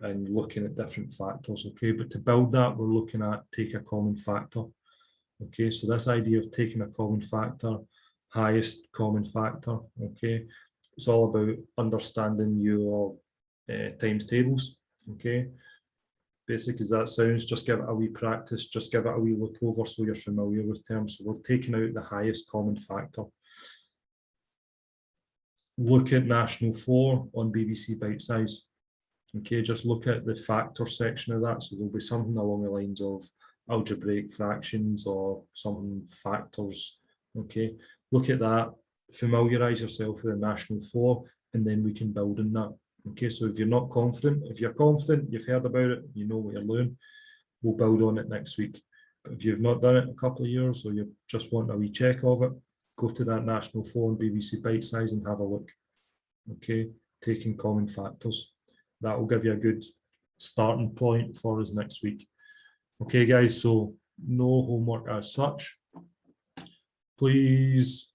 and looking at different factors. Okay, but to build that, we're looking at take a common factor. Okay, so this idea of taking a common factor, highest common factor. Okay, it's all about understanding your times tables. Okay, basic as that sounds, just give it a wee practice, just give it a wee look over so you're familiar with terms. So we're taking out the highest common factor. Look at National 4 on BBC Bitesize. Okay, just look at the factor section of that. So there'll be something along the lines of algebraic fractions or something factors. Okay, look at that, familiarize yourself with the National 4, and then we can build on that. Okay, so if you're not confident, if you're confident, you've heard about it, you know what you're doing, we'll build on it next week. But if you've not done it in a couple of years, or you just want a wee check of it, go to that National 4 and BBC Bitesize and have a look. Okay, taking common factors. That will give you a good starting point for us next week. Okay, guys, so no homework as such. Please.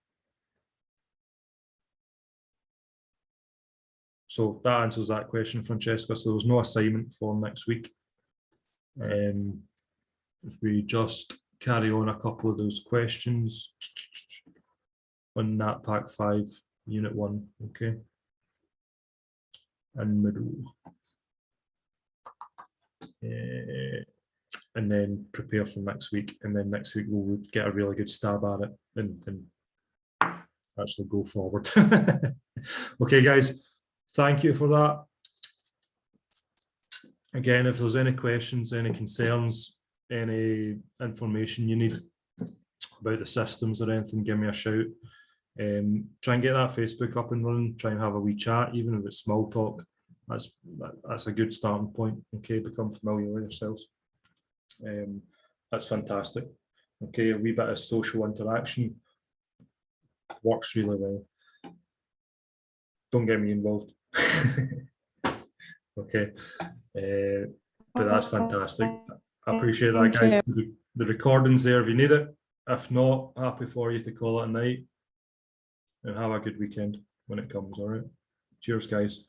So that answers that question, Francesca. So there's no assignment for next week. If we just carry on a couple of those questions on that Pack 5, Unit 1, okay? And middle. And then prepare for next week. And then next week we'll get a really good stab at it and actually go forward. Okay, guys. Thank you for that. Again, if there's any questions, any concerns, any information you need about the systems or anything, give me a shout. Try and get that Facebook up and running. Try and have a wee chat, even if it's small talk. That's a good starting point. Okay, become familiar with yourselves. That's fantastic. Okay, a wee bit of social interaction works really well. Don't get me involved. Okay, But that's fantastic. I appreciate that, Thank guys. The recording's there if you need it. If not, happy for you to call it a night. And have a good weekend when it comes, all right? Cheers, guys.